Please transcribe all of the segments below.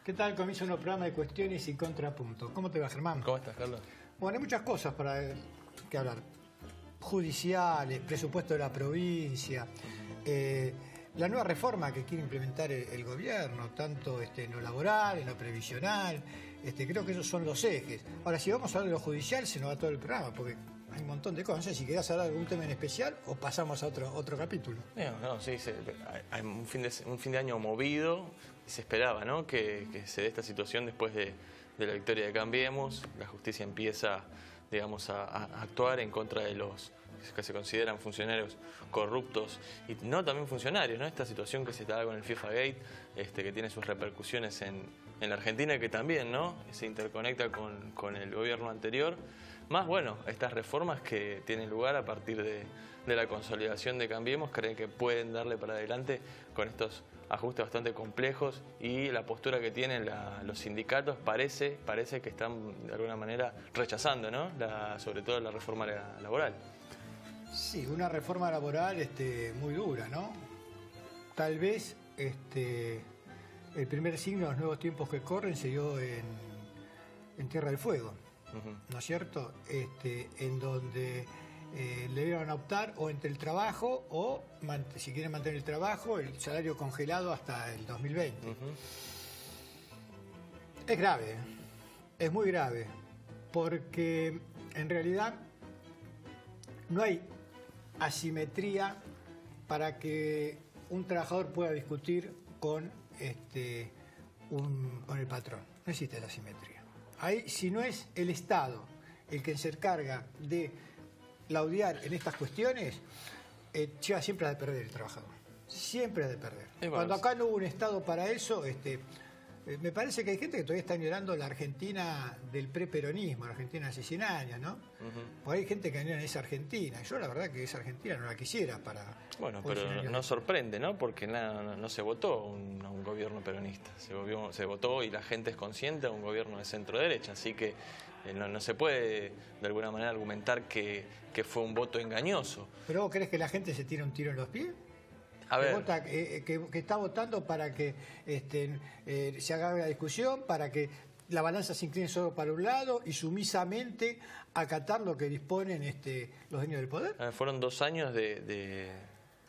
¿Qué tal? Comienza un nuevo programa de cuestiones y contrapuntos. ¿Cómo te va, Germán? ¿Cómo estás, Carlos? Bueno, hay muchas cosas para que hablar. Judiciales, presupuesto de la provincia, la nueva reforma que quiere implementar el gobierno, tanto en lo laboral, en lo previsional. Creo que esos son los ejes. Ahora, si vamos a hablar de lo judicial, se nos va todo el programa, porque hay un montón de cosas. No sé si querés hablar de algún tema en especial o pasamos a otro capítulo. Sí, hay un fin de año movido y se esperaba, ¿no?, que se dé esta situación después de la victoria de Cambiemos. La justicia empieza, digamos, a actuar en contra de los que se consideran funcionarios corruptos y no también funcionarios, ¿no? Esta situación que se está con el FIFA Gate, que tiene sus repercusiones en la Argentina y que también, ¿no?, se interconecta con el gobierno anterior. Más, bueno, estas reformas que tienen lugar a partir de la consolidación de Cambiemos, creen que pueden darle para adelante con estos ajustes bastante complejos, y la postura que tienen los sindicatos parece que están de alguna manera rechazando, ¿no?, sobre todo la reforma laboral. Sí, una reforma laboral muy dura, ¿no? Tal vez el primer signo de los nuevos tiempos que corren se dio en Tierra del Fuego, ¿no es cierto? En donde le dieron a optar o entre el trabajo o, si quieren mantener el trabajo, el salario congelado hasta el 2020. Es grave, es muy grave, porque en realidad no hay asimetría para que un trabajador pueda discutir con el patrón. No existe la asimetría. Ahí, si no es el Estado el que se encarga de laudiar en estas cuestiones, lleva siempre a de perder el trabajador. Siempre a de perder. Cuando acá no hubo un Estado para eso, me parece que hay gente que todavía está añorando la Argentina del preperonismo, la Argentina hace 100 años, ¿no? Porque hay gente que añora esa Argentina. Yo la verdad que esa Argentina no la quisiera para... Bueno, pero no sorprende, ¿no? Porque no se votó a un gobierno peronista. Se votó, y la gente es consciente, a un gobierno de centro-derecha. Así que no se puede de alguna manera argumentar que fue un voto engañoso. ¿Pero vos crees que la gente se tira un tiro en los pies? A ver. Que está votando para que se haga la discusión, para que la balanza se incline solo para un lado y sumisamente acatar lo que disponen los dueños del poder. Fueron 2 años de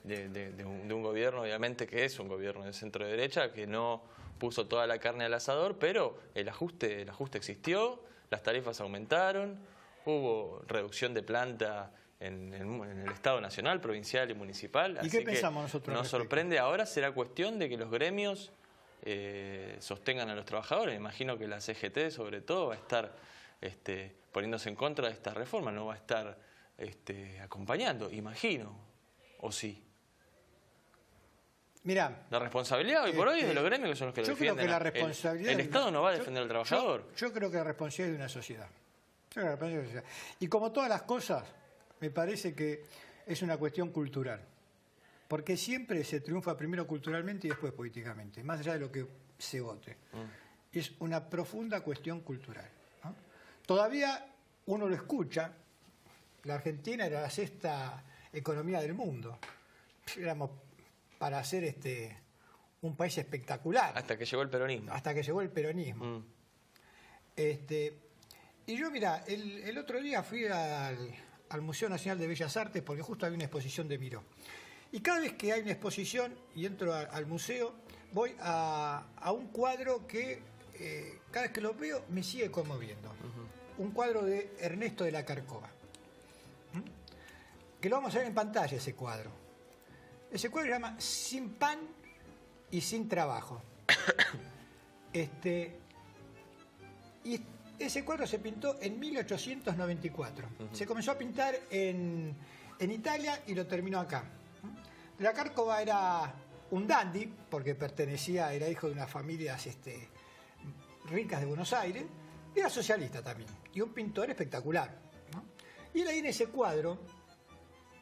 un gobierno, obviamente, que es un gobierno de centro-derecha, que no puso toda la carne al asador, pero el ajuste existió, las tarifas aumentaron, hubo reducción de planta en el Estado nacional, provincial y municipal. ¿Y qué pensamos nosotros? Nos sorprende. Ahora será cuestión de que los gremios sostengan a los trabajadores. Me imagino que la CGT, sobre todo, va a estar poniéndose en contra de esta reforma, no va a estar acompañando, imagino, ¿o sí? Mirá, la responsabilidad hoy por hoy es de los gremios, que son los que lo defienden. Creo que la responsabilidad el Estado no va a defender al trabajador. Yo creo que la responsabilidad de una sociedad. Y como todas las cosas, me parece que es una cuestión cultural. Porque siempre se triunfa primero culturalmente y después políticamente, más allá de lo que se vote. Es una profunda cuestión cultural, ¿no? Todavía uno lo escucha. La Argentina era la 6ª economía del mundo. Éramos para ser un país espectacular. Hasta que llegó el peronismo. Hasta que llegó el peronismo. Y yo, mira, el otro día fui al Museo Nacional de Bellas Artes porque justo había una exposición de Miró. Y cada vez que hay una exposición y entro al museo, voy a un cuadro que cada vez que lo veo me sigue conmoviendo. Un cuadro de Ernesto de la Carcova. Que lo vamos a ver en pantalla, ese cuadro. Ese cuadro se llama Sin pan y sin trabajo. Y ese cuadro se pintó en 1894. Se comenzó a pintar en Italia y lo terminó acá. De la Cárcova era un dandy, porque era hijo de unas familias ricas de Buenos Aires, y era socialista también, y un pintor espectacular, ¿no? Y él ahí en ese cuadro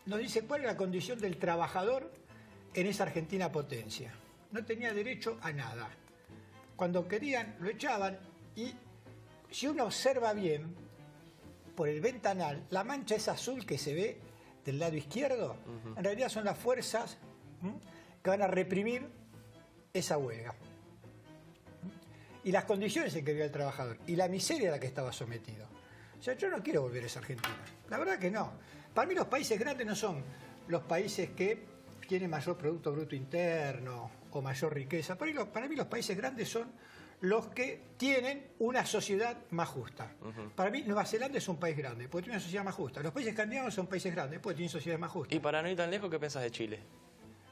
nos dice cuál es la condición del trabajador en esa Argentina potencia. No tenía derecho a nada. Cuando querían, lo echaban, y si uno observa bien, por el ventanal, la mancha esa azul que se ve del lado izquierdo, en realidad son las fuerzas que van a reprimir esa huelga. y las condiciones en que vivía el trabajador y la miseria a la que estaba sometido. O sea, yo no quiero volver a esa Argentina. La verdad que no. Para mí los países grandes no son los países que tienen mayor Producto Bruto Interno o mayor riqueza. Para mí los países grandes son los que tienen una sociedad más justa. Para mí Nueva Zelanda es un país grande, porque tiene una sociedad más justa. Los países escandinavos son países grandes, porque tienen sociedades más justas. Y para no ir tan lejos, ¿qué pensás de Chile?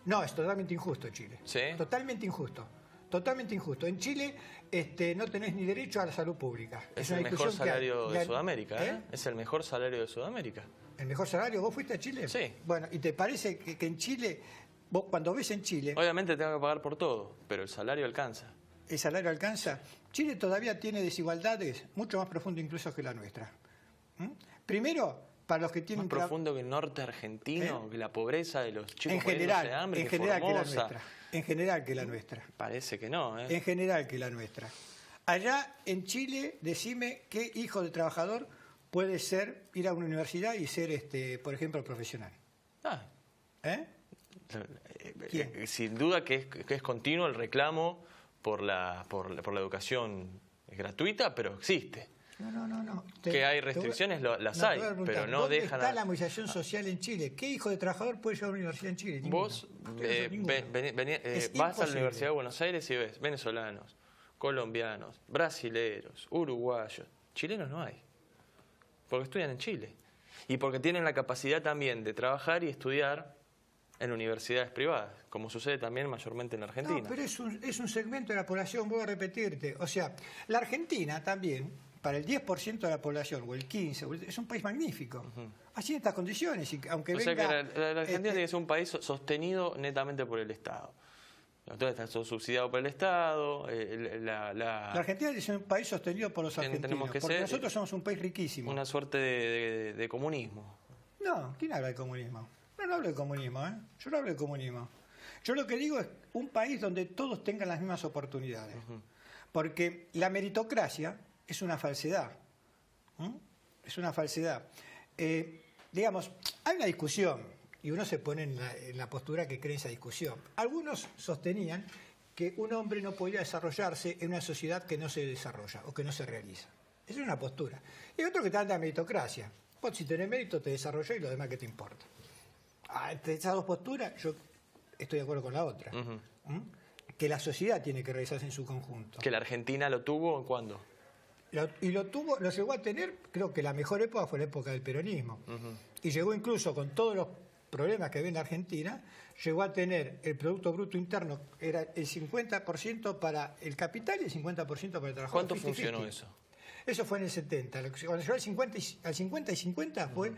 No, es totalmente injusto Chile. ¿Sí? Totalmente injusto. Totalmente injusto. En Chile no tenés ni derecho a la salud pública. Es el mejor salario de Sudamérica, ¿eh? Es el mejor salario de Sudamérica. ¿El mejor salario? ¿Vos fuiste a Chile? Sí. Bueno, ¿y te parece que en Chile, vos cuando ves en Chile... Obviamente tengo que pagar por todo, pero el salario alcanza. ¿El salario alcanza? Chile todavía tiene desigualdades mucho más profundas incluso que la nuestra. Primero, para los que tienen... Más profundo que el norte argentino, que la pobreza de los chicos en general, de hambre, en general que la nuestra. En general que la nuestra. Parece que no, ¿eh? En general que la nuestra. Allá en Chile, decime qué hijo de trabajador puede ir a una universidad y ser, por ejemplo, profesional. Sin duda que es continuo el reclamo por la educación gratuita, pero existe. No. Que hay restricciones, las hay, pero no ¿dónde dejan... está la movilización social en Chile? ¿Qué hijo de trabajador puede llegar a una universidad en Chile? Ninguno. Vos vas a la Universidad de Buenos Aires y ves venezolanos, colombianos, brasileros, uruguayos. Chilenos no hay, porque estudian en Chile. Y porque tienen la capacidad también de trabajar y estudiar en universidades privadas, como sucede también mayormente en la Argentina. No, pero es un segmento de la población, voy a repetirte. O sea, la Argentina también, para el 10% de la población, o el 15%, es un país magnífico. Así en estas condiciones. Y aunque sea que la Argentina tiene que ser un país sostenido netamente por el Estado. Entonces está subsidiado por el Estado. La Argentina es un país sostenido por los argentinos, porque nosotros somos un país riquísimo. Una suerte de comunismo. No, ¿quién habla de comunismo? No hablo de comunismo, ¿eh? Yo no hablo de comunismo. Yo lo que digo es un país donde todos tengan las mismas oportunidades. Porque la meritocracia es una falsedad. Es una falsedad. Digamos, hay una discusión, y uno se pone en la postura que cree esa discusión. Algunos sostenían que un hombre no podía desarrollarse en una sociedad que no se desarrolla o que no se realiza. Esa es una postura. Y hay otro que trata de meritocracia. Vos si tenés mérito te desarrollás y lo demás que te importa. Entre esas dos posturas yo estoy de acuerdo con la otra. Que la sociedad tiene que realizarse en su conjunto. ¿Que la Argentina lo tuvo cuándo? Lo llegó a tener, creo que la mejor época fue la época del peronismo. Y llegó incluso con todos los problemas que había en la Argentina, llegó a tener el Producto Bruto Interno, era el 50% para el capital y el 50% para el trabajador. ¿Cuánto funcionó eso? Eso fue en el 70. Cuando llegó al 50 y 50 fue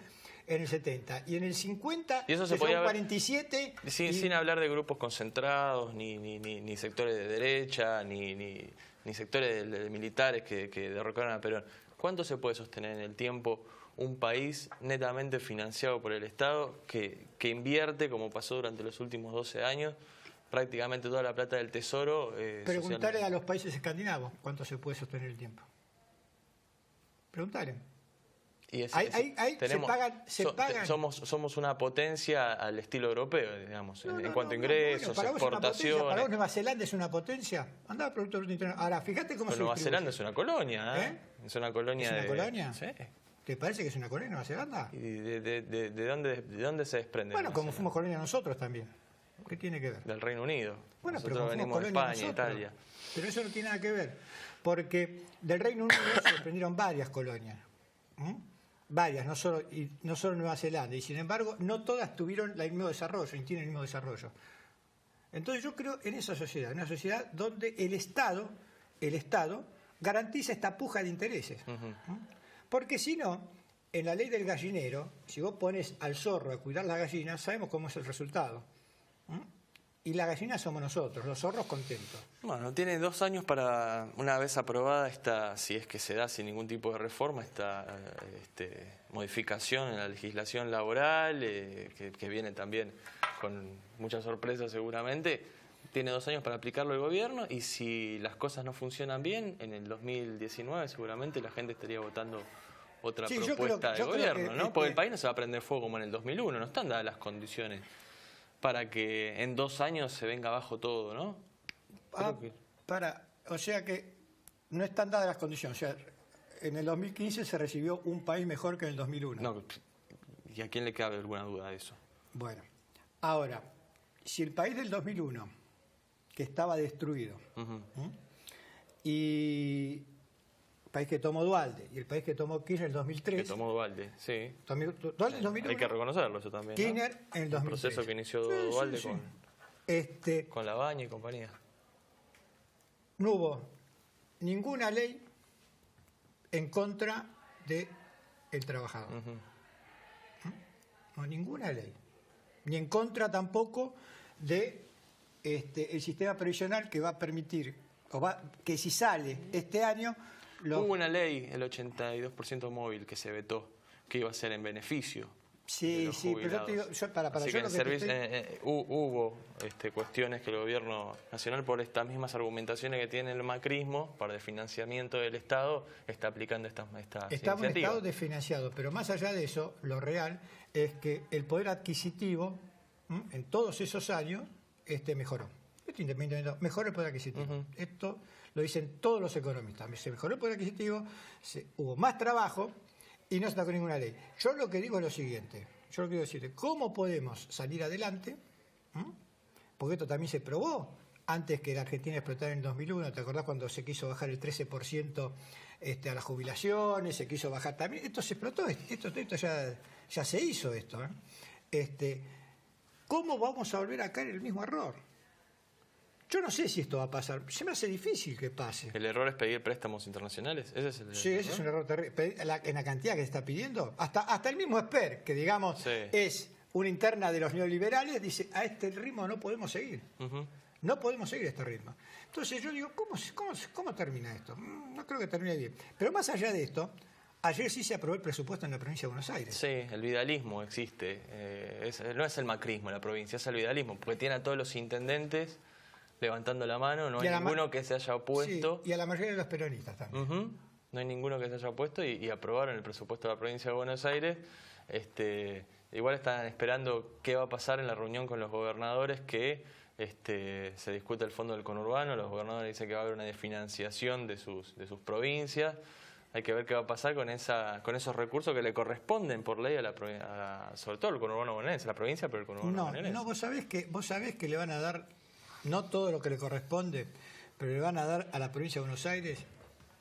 en el 70. Y en el 50 ¿Y eso se podía 47. Sin hablar de grupos concentrados, ni sectores de derecha, ni sectores de militares que derrocaron a Perón. ¿Cuánto se puede sostener en el tiempo un país netamente financiado por el Estado que invierte, como pasó durante los últimos 12 años, prácticamente toda la plata del tesoro? Preguntarle a los países escandinavos cuánto se puede sostener el tiempo. Preguntarle. Y se pagan. Somos una potencia al estilo europeo, digamos, en cuanto a ingresos, bueno, exportaciones. ¿Para vos Nueva Zelanda es una potencia? Andá a Producto Bruto Interno. Ahora, fíjate cómo se Nueva Zelanda es una colonia, ¿eh? Es una colonia. ¿Es una colonia? Sí. ¿Te parece que es una colonia Nueva Zelanda? ¿Y de dónde se desprende? Bueno, como fuimos colonia nosotros también. ¿Qué tiene que ver? Del Reino Unido. Bueno, nosotros pero venimos de España, Italia. Pero eso no tiene nada que ver. Porque del Reino Unido se desprendieron varias colonias. Varias, no solo Nueva Zelanda, y sin embargo no todas tuvieron el mismo desarrollo, ni tienen el mismo desarrollo. Entonces yo creo en esa sociedad, en una sociedad donde el Estado garantiza esta puja de intereses. Porque si no, en la ley del gallinero, si vos pones al zorro a cuidar las gallinas, sabemos cómo es el resultado. Y la gallina somos nosotros, los zorros contentos. Bueno, tiene 2 años para, una vez aprobada esta, si es que se da sin ningún tipo de reforma, esta modificación en la legislación laboral, que viene también con muchas sorpresas seguramente. Tiene 2 años para aplicarlo el gobierno y si las cosas no funcionan bien, en el 2019 seguramente la gente estaría votando otra propuesta de gobierno, ¿no? Porque el país no se va a prender fuego como en el 2001, no están dadas las condiciones para que en 2 años se venga abajo todo, ¿no? O sea que no están dadas las condiciones. O sea, en el 2015 se recibió un país mejor que en el 2001. No, ¿y a quién le cabe alguna duda de eso? Bueno, ahora, si el país del 2001, que estaba destruido, y el país que tomó Duhalde y el país que tomó Kirchner en el 2003... Que tomó Duhalde, sí. Duhalde en el 2001. Hay que reconocerlo eso también, Kirchner ¿no? en el 2003. El proceso que inició Duhalde con Labaña y compañía. No hubo ninguna ley en contra del trabajador. No, ninguna ley. Ni en contra tampoco de el sistema previsional que va a permitir, que si sale este año... Hubo una ley, el 82% móvil, que se vetó, que iba a ser en beneficio. Sí, sí, pero yo te digo, hubo cuestiones que el gobierno nacional, por estas mismas argumentaciones que tiene el macrismo para el financiamiento del Estado, está aplicando estas iniciativas. Estamos en Estado desfinanciado, pero más allá de eso, lo real es que el poder adquisitivo en todos esos años mejoró. Independientemente, mejoró el poder adquisitivo. Esto lo dicen todos los economistas. Se mejoró el poder adquisitivo, hubo más trabajo y no se sacó ninguna ley. Yo lo que digo es lo siguiente. Yo lo que quiero decirte, ¿cómo podemos salir adelante? Porque esto también se probó antes que la Argentina explotara en el 2001. ¿Te acordás cuando se quiso bajar el 13% a las jubilaciones? Se quiso bajar también. Esto se explotó. Esto ya se hizo esto. ¿Cómo vamos a volver a caer en el mismo error? Yo no sé si esto va a pasar. Se me hace difícil que pase. ¿El error es pedir préstamos internacionales? ¿Ese es el sí, ese es un error terrible. En la cantidad que se está pidiendo. Hasta el mismo Esper, que digamos es una interna de los neoliberales, dice, a este ritmo no podemos seguir. No podemos seguir a este ritmo. Entonces yo digo, ¿cómo termina esto? No creo que termine bien. Pero más allá de esto, ayer sí se aprobó el presupuesto en la provincia de Buenos Aires. Sí, el vidalismo existe. No es el macrismo en la provincia, es el vidalismo, porque tiene a todos los intendentes levantando la mano, no hay ninguno que se haya opuesto. Sí, y a la mayoría de los peronistas también. No hay ninguno que se haya opuesto y aprobaron el presupuesto de la provincia de Buenos Aires. Igual están esperando qué va a pasar en la reunión con los gobernadores, que se discute el fondo del conurbano. Los gobernadores dicen que va a haber una desfinanciación de sus provincias. Hay que ver qué va a pasar con esos recursos que le corresponden por ley sobre todo al conurbano bonaerense, a la provincia, pero el conurbano bonaerense. No, vos sabés que le van a dar, no todo lo que le corresponde, pero le van a dar a la provincia de Buenos Aires,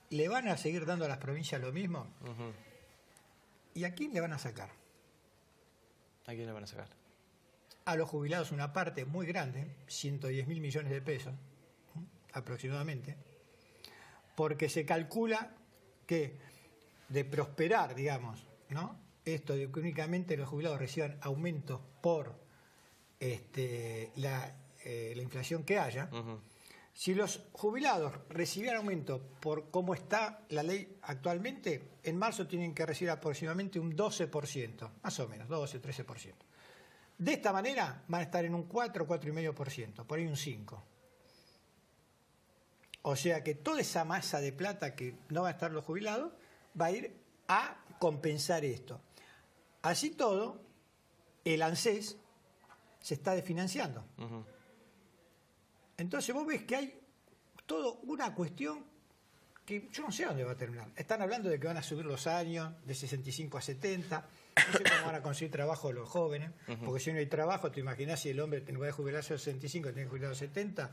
le van a seguir dando a las provincias lo mismo. ¿Y a quién le van a sacar? ¿A quién le van a sacar? A los jubilados una parte muy grande, 110.000 millones de pesos, aproximadamente, porque se calcula que de prosperar, digamos, ¿no? Esto de que únicamente los jubilados reciban aumentos por la inflación que haya. Si los jubilados recibieran aumento por cómo está la ley actualmente, en marzo tienen que recibir aproximadamente un 12%, más o menos, 12-13%. De esta manera van a estar en un 4-4,5%, por ahí un 5%. O sea que toda esa masa de plata que no va a estar los jubilados va a ir a compensar esto. Así todo, el ANSES se está desfinanciando. Entonces vos ves que hay toda una cuestión que yo no sé a dónde va a terminar. Están hablando de que van a subir los años de 65 a 70. No sé cómo van a conseguir trabajo los jóvenes, porque si no hay trabajo, te imaginás si el hombre en lugar de jubilarse a los 65 tiene que jubilar a los 70,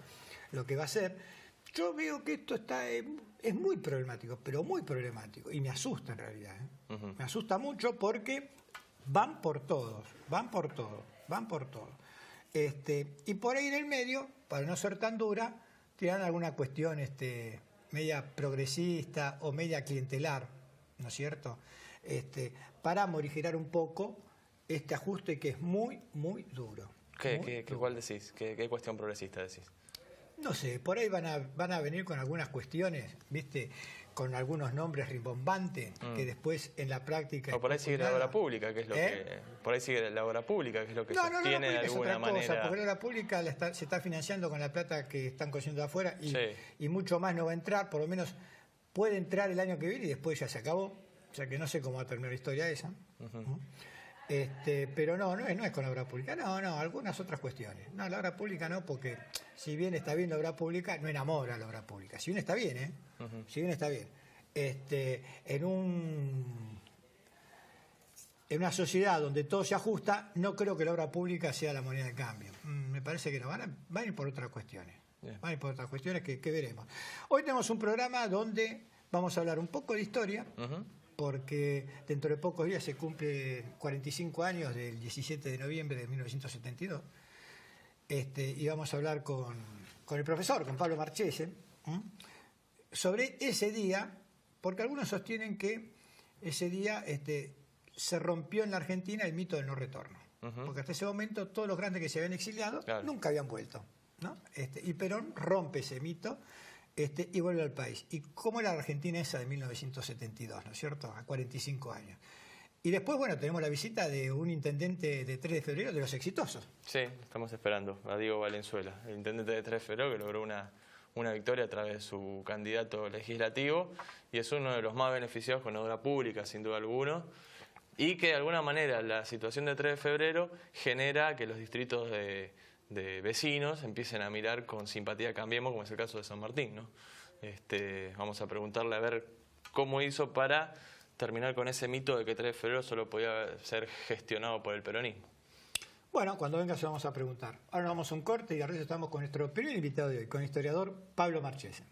lo que va a hacer. Yo veo que esto es muy problemático, pero muy problemático, y me asusta en realidad. Me asusta mucho porque van por todos. Y por ahí en el medio, para no ser tan dura, tiran alguna cuestión media progresista o media clientelar, ¿no es cierto? Para morigerar un poco este ajuste que es muy, muy duro. ¿Cuál decís? ¿Qué cuestión progresista decís? No sé, por ahí van a venir con algunas cuestiones, ¿viste? Con algunos nombres rimbombantes que después en la práctica... O por ahí sigue la obra pública, que es lo que... Por ahí sigue la obra pública, que es lo que sostiene de alguna manera... Porque la obra pública se está financiando con la plata que están consiguiendo de afuera y mucho más no va a entrar, por lo menos puede entrar el año que viene y después ya se acabó. O sea que no sé cómo va a terminar la historia esa. Pero no es con la obra pública, no, algunas otras cuestiones. No, la obra pública no, porque si bien está bien la obra pública, no enamora la obra pública. Si bien está bien, si bien está bien. En una sociedad donde todo se ajusta, no creo que la obra pública sea la moneda de cambio. Me parece que no, van a ir por otras cuestiones. Van a ir por otras cuestiones que veremos. Hoy tenemos un programa donde vamos a hablar un poco de historia, porque dentro de pocos días se cumple 45 años del 17 de noviembre de 1972. Y vamos a hablar con el profesor, con Pablo Marchese, sobre ese día, porque algunos sostienen que ese día se rompió en la Argentina el mito del no retorno. Porque hasta ese momento todos los grandes que se habían exiliado nunca habían vuelto, ¿no? Y Perón rompe ese mito y vuelve al país. ¿Y cómo era la Argentina esa de 1972, ¿no es cierto? A 45 años. Y después, bueno, tenemos la visita de un intendente de 3 de febrero de los exitosos. Sí, estamos esperando a Diego Valenzuela, el intendente de 3 de febrero que logró una victoria a través de su candidato legislativo y es uno de los más beneficiados con obra pública, sin duda alguna. Y que de alguna manera la situación de 3 de febrero genera que los distritos de vecinos empiecen a mirar con simpatía a Cambiemos, como es el caso de San Martín, ¿no? Vamos a preguntarle a ver cómo hizo para terminar con ese mito de que 3 de febrero solo podía ser gestionado por el peronismo. Bueno, cuando venga se vamos a preguntar. Ahora nos vamos a un corte y al resto estamos con nuestro primer invitado de hoy, con el historiador Pablo Marchese.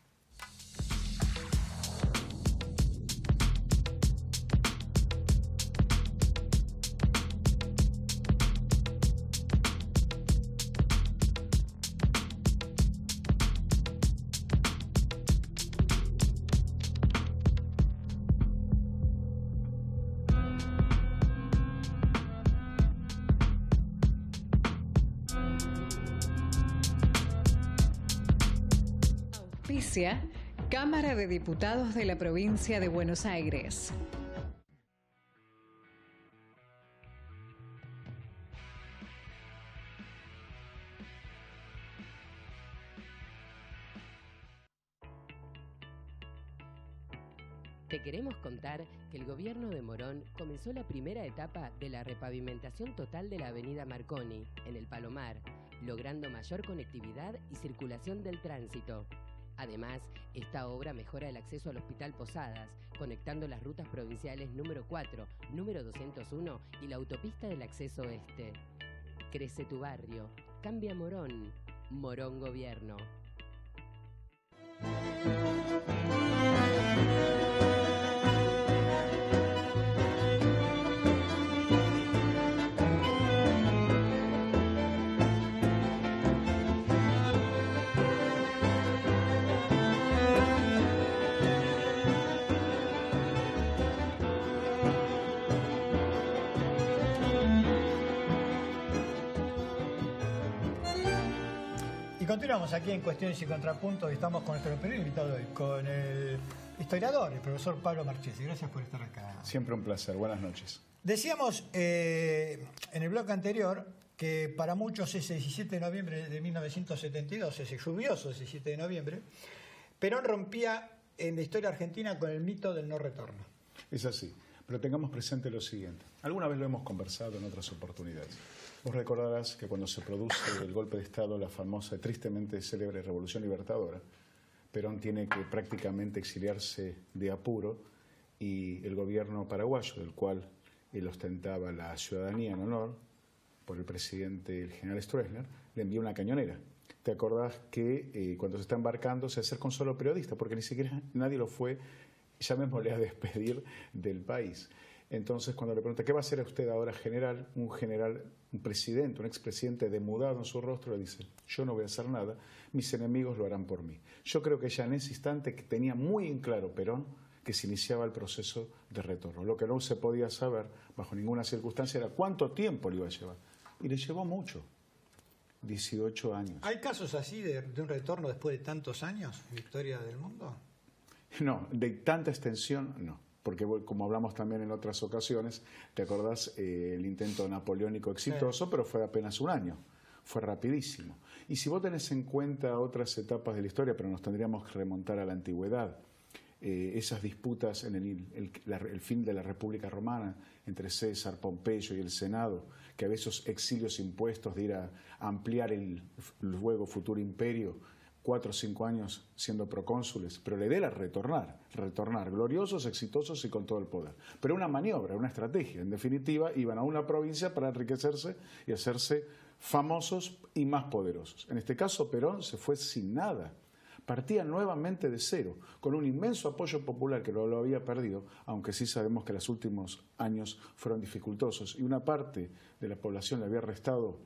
Cámara de Diputados de la Provincia de Buenos Aires. Te queremos contar que el gobierno de Morón comenzó la primera etapa de la repavimentación total de la avenida Marconi, en el Palomar, logrando mayor conectividad y circulación del tránsito. Además, esta obra mejora el acceso al Hospital Posadas, conectando las rutas provinciales número 4, número 201 y la autopista del acceso este. Crece tu barrio. Cambia Morón. Morón Gobierno. Continuamos aquí en Cuestiones y Contrapuntos y estamos con nuestro primer invitado de hoy, con el historiador, el profesor Pablo Marchese. Gracias por estar acá. Siempre un placer. Buenas noches. Decíamos en el bloque anterior que para muchos ese 17 de noviembre de 1972, ese lluvioso 17 de noviembre, Perón rompía en la historia argentina con el mito del no retorno. Es así, pero tengamos presente lo siguiente. Alguna vez lo hemos conversado en otras oportunidades. Vos recordarás que cuando se produce el golpe de Estado, la famosa y tristemente célebre Revolución Libertadora, Perón tiene que prácticamente exiliarse de apuro y el gobierno paraguayo, del cual él ostentaba la ciudadanía en honor por el presidente, el general Stroessner, le envió una cañonera. ¿Te acordás que cuando se está embarcando se acerca un solo periodista? Porque ni siquiera nadie lo fue, llamémosle, a despedir del país. Entonces, cuando le pregunta, ¿qué va a hacer usted ahora, general? Un presidente, un expresidente demudado en su rostro, le dice, yo no voy a hacer nada, mis enemigos lo harán por mí. Yo creo que ya en ese instante que tenía muy en claro Perón que se iniciaba el proceso de retorno. Lo que no se podía saber, bajo ninguna circunstancia, era cuánto tiempo le iba a llevar. Y le llevó mucho, 18 años. ¿Hay casos así de un retorno después de tantos años en la historia del mundo? No, de tanta extensión, no. Porque como hablamos también en otras ocasiones, ¿te acordás el intento napoleónico exitoso? Sí. Pero fue apenas un año, fue rapidísimo. Y si vos tenés en cuenta otras etapas de la historia, pero nos tendríamos que remontar a la antigüedad, esas disputas en el fin de la República Romana entre César, Pompeyo y el Senado, que había esos exilios impuestos de ir a ampliar el luego futuro imperio, 4 o 5 años siendo procónsules, pero la idea era retornar gloriosos, exitosos y con todo el poder. Pero una maniobra, una estrategia. En definitiva, iban a una provincia para enriquecerse y hacerse famosos y más poderosos. En este caso, Perón se fue sin nada. Partía nuevamente de cero, con un inmenso apoyo popular que lo había perdido, aunque sí sabemos que los últimos años fueron dificultosos y una parte de la población le había restado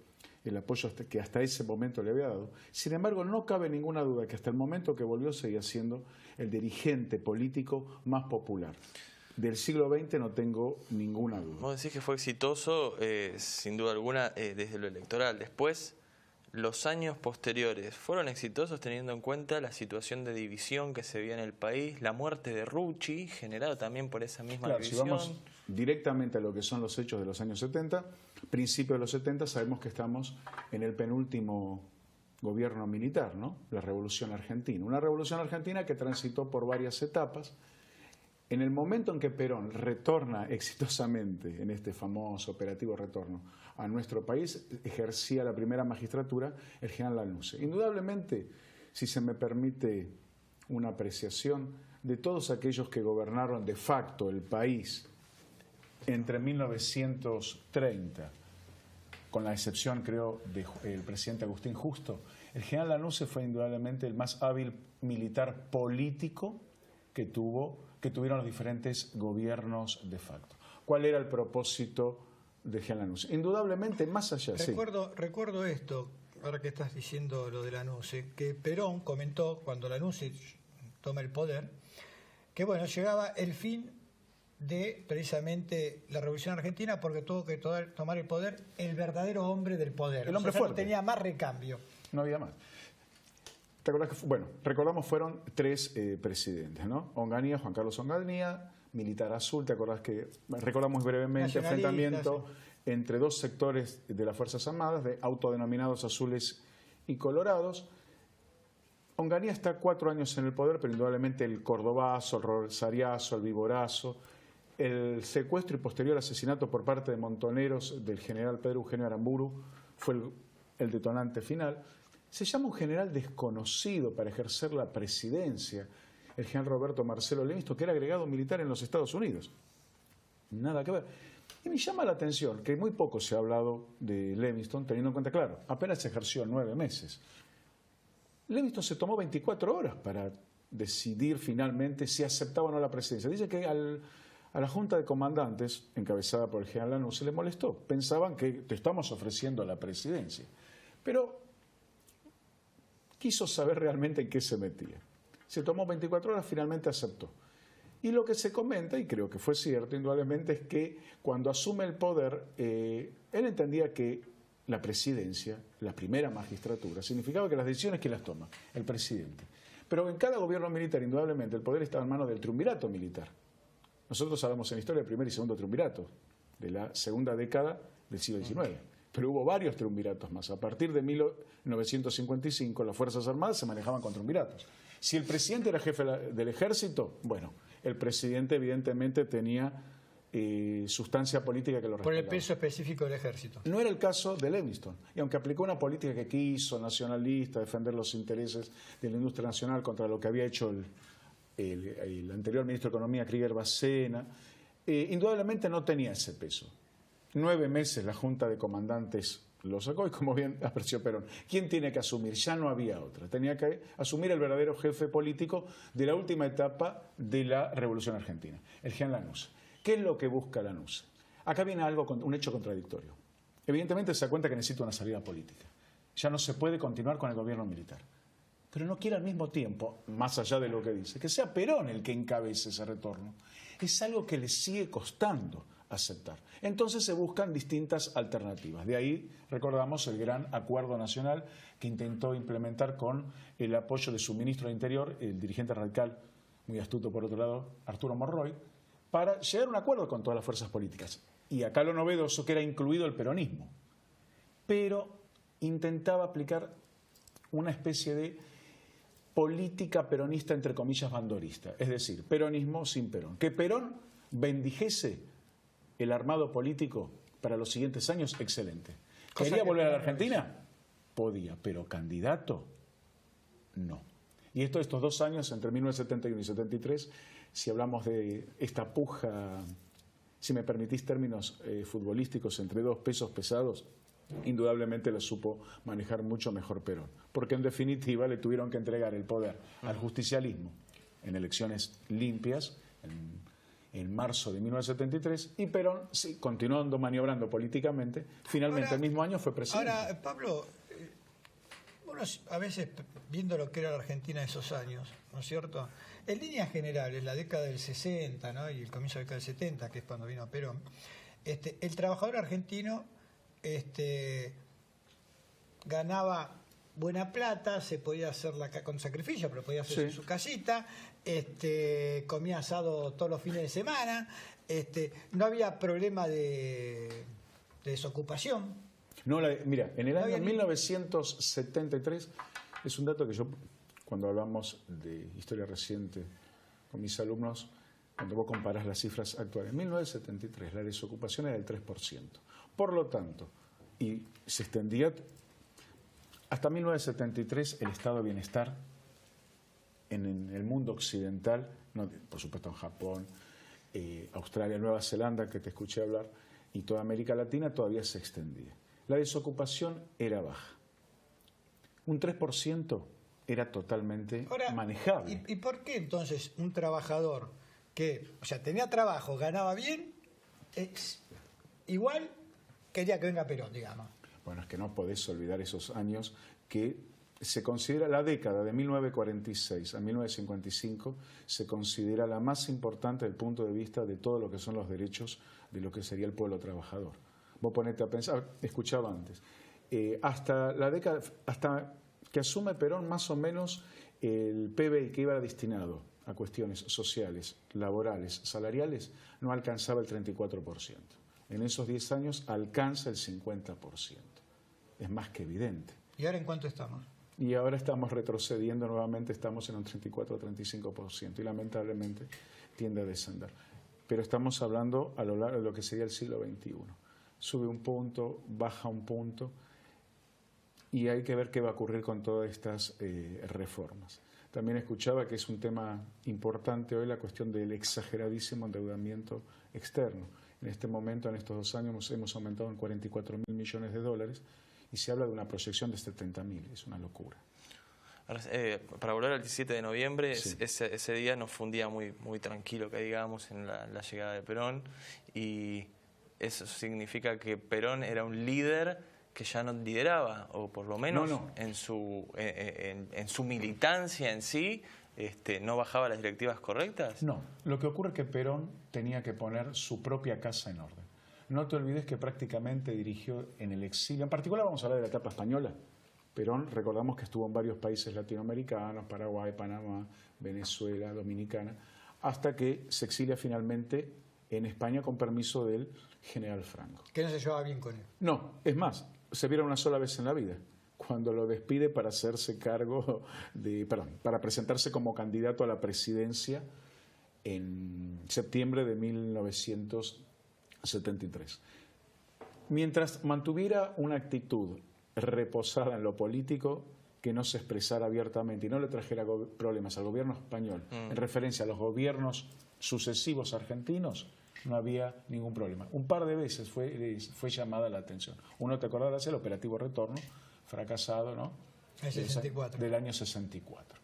el apoyo que hasta ese momento le había dado. Sin embargo, no cabe ninguna duda que hasta el momento que volvió seguía siendo el dirigente político más popular. Del siglo XX no tengo ninguna duda. Vos decís que fue exitoso, sin duda alguna, desde lo electoral. Después, los años posteriores, ¿fueron exitosos teniendo en cuenta la situación de división que se vio en el país, la muerte de Rucci, generada también por esa misma división? Si vamos directamente a lo que son los hechos de los años 70, principios de los 70, sabemos que estamos en el penúltimo gobierno militar, ¿no? La Revolución Argentina. Una Revolución Argentina que transitó por varias etapas. En el momento en que Perón retorna exitosamente en este famoso operativo retorno a nuestro país, ejercía la primera magistratura el general Lanusse. Indudablemente, si se me permite una apreciación, de todos aquellos que gobernaron de facto el país entre 1930, con la excepción, creo, del presidente Agustín Justo, el general Lanusse fue indudablemente el más hábil militar político que tuvieron los diferentes gobiernos de facto. ¿Cuál era el propósito de general Lanusse? Indudablemente, más allá... Recuerdo esto, ahora que estás diciendo lo de Lanusse, que Perón comentó cuando Lanusse toma el poder, que bueno, llegaba el fin de precisamente la Revolución Argentina porque tuvo que tomar el poder el verdadero hombre del poder. El hombre fuerte. No tenía más recambio. No había más. ¿Te acordás que recordamos fueron 3 presidentes, ¿no? Onganía, Juan Carlos Onganía, militar azul, ¿te acordás que recordamos brevemente enfrentamiento entre 2 sectores de las Fuerzas Armadas, de autodenominados azules y colorados? Onganía está 4 años en el poder, pero indudablemente el cordobazo, el rosariazo, el viborazo, el secuestro y posterior asesinato por parte de montoneros del general Pedro Eugenio Aramburu fue el detonante final. Se llama un general desconocido para ejercer la presidencia, el general Roberto Marcelo Levingston, que era agregado militar en los Estados Unidos. Nada que ver. Y me llama la atención que muy poco se ha hablado de Levingston, teniendo en cuenta, claro, apenas ejerció 9 meses. Levingston se tomó 24 horas para decidir finalmente si aceptaba o no la presidencia. Dice que a la Junta de Comandantes, encabezada por el general Lanusse, se le molestó. Pensaban que te estamos ofreciendo la presidencia. Pero quiso saber realmente en qué se metía. Se tomó 24 horas, finalmente aceptó. Y lo que se comenta, y creo que fue cierto, indudablemente, es que cuando asume el poder, él entendía que la presidencia, la primera magistratura, significaba que las decisiones, ¿quién las toma? El presidente. Pero en cada gobierno militar, indudablemente, el poder estaba en manos del triunvirato militar. Nosotros sabemos en la historia del primer y segundo triunvirato, de la segunda década del siglo XIX. Pero hubo varios triunviratos más. A partir de 1955, las Fuerzas Armadas se manejaban con triunviratos. Si el presidente era jefe del ejército, bueno, el presidente evidentemente tenía sustancia política que lo respaldaba. Por el peso específico del ejército. No era el caso de Levingston. Y aunque aplicó una política que quiso, nacionalista, defender los intereses de la industria nacional contra lo que había hecho el anterior ministro de Economía, Krieger Bacena, indudablemente no tenía ese peso. 9 meses la Junta de Comandantes lo sacó y como bien apreció Perón. ¿Quién tiene que asumir? Ya no había otra. Tenía que asumir el verdadero jefe político de la última etapa de la Revolución Argentina, el general Lanusse. ¿Qué es lo que busca Lanusse? Acá viene un hecho contradictorio. Evidentemente se da cuenta que necesita una salida política. Ya no se puede continuar con el gobierno militar. Pero no quiere al mismo tiempo, más allá de lo que dice, que sea Perón el que encabece ese retorno. Es algo que le sigue costando aceptar. Entonces se buscan distintas alternativas. De ahí recordamos el gran acuerdo nacional que intentó implementar con el apoyo de su ministro de Interior, el dirigente radical, muy astuto por otro lado, Arturo Monroy, para llegar a un acuerdo con todas las fuerzas políticas. Y acá lo novedoso que era incluido el peronismo. Pero intentaba aplicar una especie de política peronista, entre comillas, bandorista. Es decir, peronismo sin Perón. Que Perón bendijese el armado político para los siguientes años, excelente. ¿Quería volver a la Argentina? Podía, pero candidato, no. Y estos 2 años, entre 1971 y 73, si hablamos de esta puja, si me permitís términos futbolísticos, entre dos pesos pesados, indudablemente lo supo manejar mucho mejor Perón. Porque en definitiva le tuvieron que entregar el poder al justicialismo en elecciones limpias, en marzo de 1973, y Perón, sí, continuando maniobrando políticamente, finalmente el mismo año fue presidente. Ahora, Pablo, uno a veces, viendo lo que era la Argentina en esos años, ¿no es cierto? En líneas generales, la década del 60, ¿no? Y el comienzo de la década del 70, que es cuando vino Perón, el trabajador argentino ganaba buena plata, se podía hacer con sacrificio, pero podía hacer su casita, comía asado todos los fines de semana, no había problema de desocupación. No, mira, en el año 1973, es un dato que yo, cuando hablamos de historia reciente con mis alumnos, cuando vos comparás las cifras actuales, en 1973 la desocupación era del 3%. Por lo tanto, y se extendía hasta 1973 el estado de bienestar en el mundo occidental, no, por supuesto en Japón, Australia, Nueva Zelanda, que te escuché hablar, y toda América Latina todavía se extendía. La desocupación era baja. Un 3% era totalmente manejable. ¿Y por qué entonces un trabajador que, o sea, tenía trabajo, ganaba bien, igual quería que venga Perón, digamos? Bueno, es que no podés olvidar esos años que se considera la década de 1946 a 1955, se considera la más importante desde el punto de vista de todo lo que son los derechos de lo que sería el pueblo trabajador. Vos ponete a pensar, escuchaba antes, hasta la década, hasta que asume Perón, más o menos el PBI que iba destinado a cuestiones sociales, laborales, salariales, no alcanzaba el 34%. En esos 10 años alcanza el 50%. Es más que evidente. ¿Y ahora en cuánto estamos? Y ahora estamos retrocediendo nuevamente, estamos en un 34 o 35% y lamentablemente tiende a descender. Pero estamos hablando a lo largo de lo que sería el siglo XXI. Sube un punto, baja un punto y hay que ver qué va a ocurrir con todas estas reformas. También escuchaba que es un tema importante hoy la cuestión del exageradísimo endeudamiento externo. En este momento, en estos 2 años, hemos aumentado en $44.000 millones y se habla de una proyección de 70.000. Es una locura. Ahora, para volver al 17 de noviembre, sí. ese día nos fue un día muy, muy tranquilo, que digamos, en la llegada de Perón, y eso significa que Perón era un líder que ya no lideraba, o por lo menos en su militancia en sí, ¿no bajaba las directivas correctas? No, lo que ocurre es que Perón tenía que poner su propia casa en orden. No te olvides que prácticamente dirigió en el exilio, en particular vamos a hablar de la etapa española. Perón, recordamos que estuvo en varios países latinoamericanos, Paraguay, Panamá, Venezuela, Dominicana, hasta que se exilia finalmente en España con permiso del general Franco. Que no se llevaba bien con él. No, es más, se vieron una sola vez en la vida, cuando lo despide para hacerse cargo para presentarse como candidato a la presidencia en septiembre de 1973. Mientras mantuviera una actitud reposada en lo político, que no se expresara abiertamente y no le trajera problemas al gobierno español en referencia a los gobiernos sucesivos argentinos, no había ningún problema. Un par de veces fue llamada la atención. Uno, te acordarás, el operativo Retorno, fracasado, ¿no? El 64. Del año 64.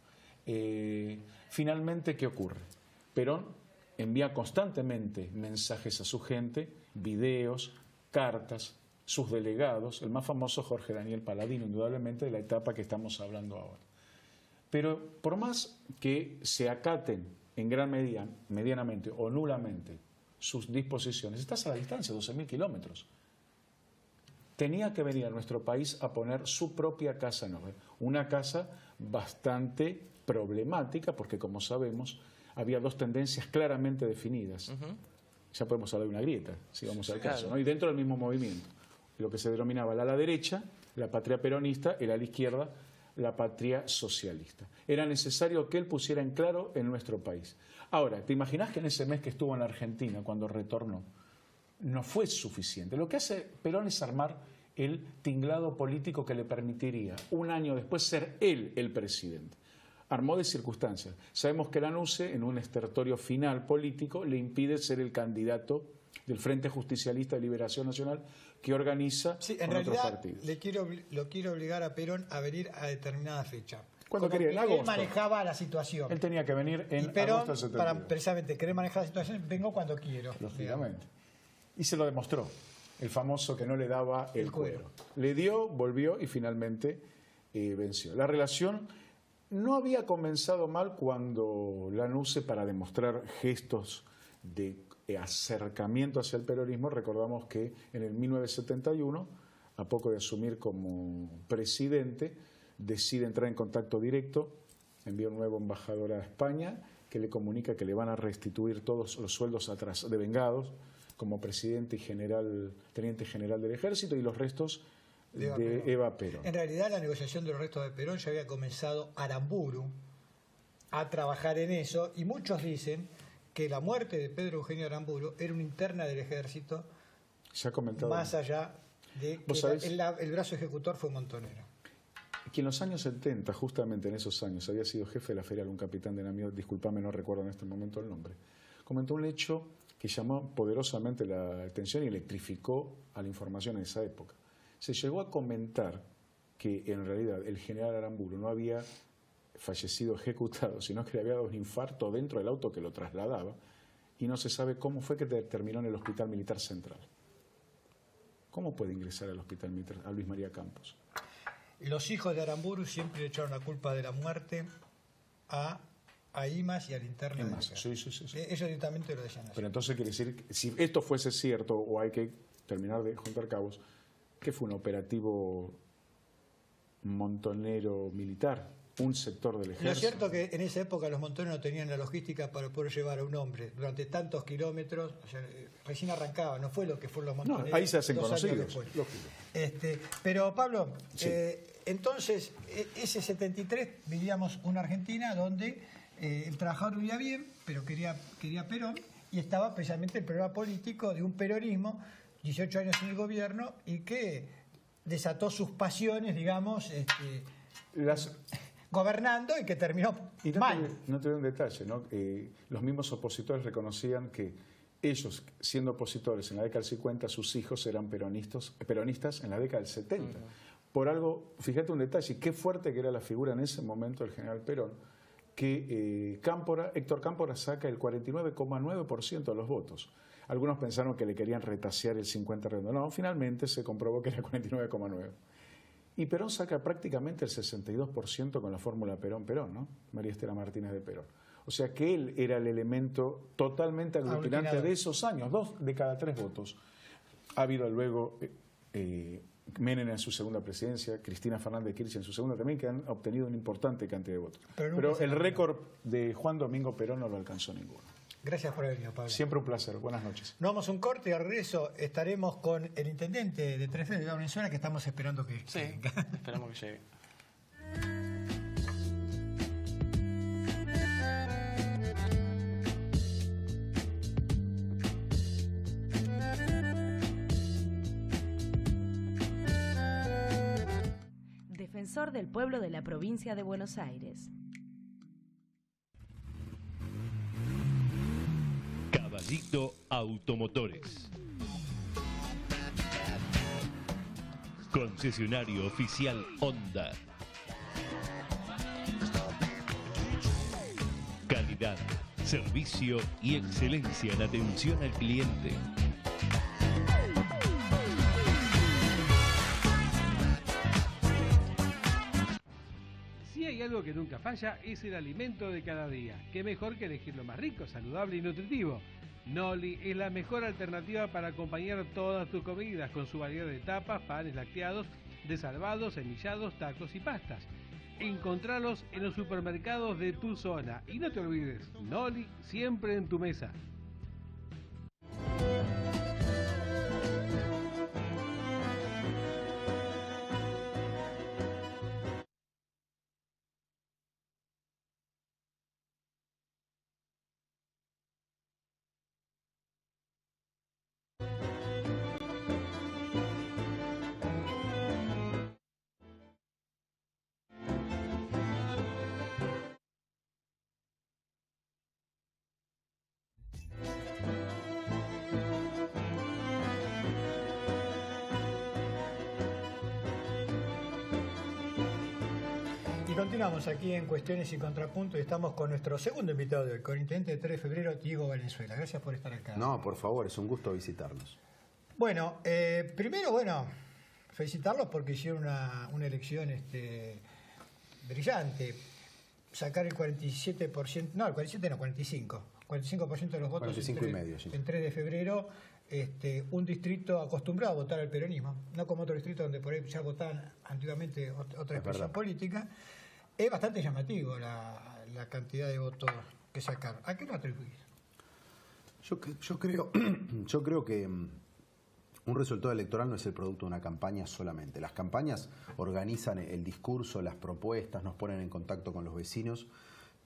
Finalmente, ¿qué ocurre? Perón envía constantemente mensajes a su gente, videos, cartas, sus delegados, el más famoso Jorge Daniel Paladino, indudablemente de la etapa que estamos hablando ahora. Pero por más que se acaten en gran medida, medianamente o nulamente sus disposiciones, estás a la distancia, 12.000 kilómetros. Tenía que venir a nuestro país a poner su propia casa en orden. Una casa bastante problemática porque, como sabemos, había 2 tendencias claramente definidas. Ya podemos hablar de una grieta, si vamos al caso, ¿no? Y dentro del mismo movimiento, lo que se denominaba el ala derecha, la patria peronista, el ala izquierda, la patria socialista. Era necesario que él pusiera en claro en nuestro país. Ahora, ¿te imaginas que en ese mes que estuvo en la Argentina, cuando retornó, no fue suficiente? Lo que hace Perón es armar el tinglado político que le permitiría, un año después, ser él el presidente. Armó de circunstancias. Sabemos que Lanuse, en un estertorio final político, le impide ser el candidato del Frente Justicialista de Liberación Nacional, que organiza en con otros realidad, partidos. lo quiero obligar a Perón a venir a determinada fecha. Cuando Como quería, en él agosto. manejaba la situación. Él tenía que venir en y Perón, agosto del para 72. precisamente querer manejar la situación, vengo cuando quiero. Lógicamente. Y se lo demostró. El famoso que no le daba el cuero. Le dio, volvió y finalmente venció. La relación no había comenzado mal cuando Lanuse, para demostrar gestos de acercamiento hacia el peronismo, recordamos que en el 1971, a poco de asumir como presidente, decide entrar en contacto directo, envía un nuevo embajador a España que le comunica que le van a restituir todos los sueldos devengados como presidente y teniente general del ejército, y los restos de Eva Perón. En realidad, la negociación de los restos de Perón ya había comenzado Aramburu a trabajar en eso, y muchos dicen que la muerte de Pedro Eugenio Aramburu era una interna del ejército, Se ha comentado. más allá de que el brazo ejecutor fue Montonero. Que en los años 70, justamente en esos años, había sido jefe de la ferial un capitán de navío, discúlpame, no recuerdo en este momento el nombre, comentó un hecho que llamó poderosamente la atención y electrificó a la información en esa época. Se llegó a comentar que en realidad el general Aramburu no había fallecido ejecutado, sino que le había dado un infarto dentro del auto que lo trasladaba, y no se sabe cómo fue que terminó en el Hospital Militar Central. ¿Cómo puede ingresar al Hospital Militar a Luis María Campos? Los hijos de Aramburu siempre le echaron la culpa de la muerte a Imas y al interno de Sí. Ellos directamente lo decían así. Pero entonces quiere decir que si esto fuese cierto, o hay que terminar de juntar cabos, que fue un operativo montonero militar, un sector del ejército. Lo cierto es que en esa época los montoneros no tenían la logística para poder llevar a un hombre durante tantos kilómetros, o sea, recién arrancaba, no fue lo que fueron los montoneros. No, ahí se hacen 2 años conocidos. después. Pero Pablo, Sí. Entonces, ese 73 vivíamos una Argentina donde el trabajador vivía bien, pero quería Perón, y estaba precisamente el problema político de un peronismo, 18 años en el gobierno, y que desató sus pasiones, digamos, gobernando, y que terminó mal. No te doy un detalle, ¿no? Los mismos opositores reconocían que ellos, siendo opositores en la década del 50, sus hijos eran peronistas en la década del 70. Por algo, fíjate un detalle, qué fuerte que era la figura en ese momento del general Perón, que Héctor Cámpora saca el 49,9% de los votos. Algunos pensaron que le querían retasear el 50 redondo. No, finalmente se comprobó que era 49,9%. Y Perón saca prácticamente el 62% con la fórmula Perón-Perón, ¿no? María Estela Martínez de Perón. O sea que él era el elemento totalmente aglutinante de esos años, 2 de cada 3 votos. Ha habido luego Menem en su segunda presidencia, Cristina Fernández de Kirchner en su segunda también, que han obtenido una importante cantidad de votos. Pero el récord de Juan Domingo Perón no lo alcanzó ninguno. Gracias por haber venido, Pablo. Siempre un placer. Buenas noches. Nos vamos a un corte y al regreso estaremos con el intendente de Tres Frías de Venezuela, que estamos esperando que venga. Esperamos que llegue. Defensor del pueblo de la provincia de Buenos Aires. Caballito Automotores. Concesionario oficial Honda. Calidad, servicio y excelencia en atención al cliente. Si hay algo que nunca falla, es el alimento de cada día. Qué mejor que elegir lo más rico, saludable y nutritivo. Noli es la mejor alternativa para acompañar todas tus comidas, con su variedad de tapas, panes lácteos, desalvados, semillados, tacos y pastas. Encontralos en los supermercados de tu zona. Y no te olvides, Noli siempre en tu mesa. Y continuamos aquí en Cuestiones y Contrapuntos y estamos con nuestro segundo invitado del Intendente de 3 de febrero, Diego Valenzuela. Gracias por estar acá. No, por favor, es un gusto visitarnos. Bueno, primero, felicitarlos porque hicieron una elección brillante. Sacar el 47%, no, el 47 no, 45% de los votos 45 y medio, sí. En 3 de febrero. Un distrito acostumbrado a votar al peronismo, no como otro distrito donde por ahí ya votaban antiguamente otra expresión política. Es bastante llamativo la cantidad de votos que sacaron. ¿A qué lo atribuís? Yo creo que un resultado electoral no es el producto de una campaña solamente. Las campañas organizan el discurso, las propuestas, nos ponen en contacto con los vecinos,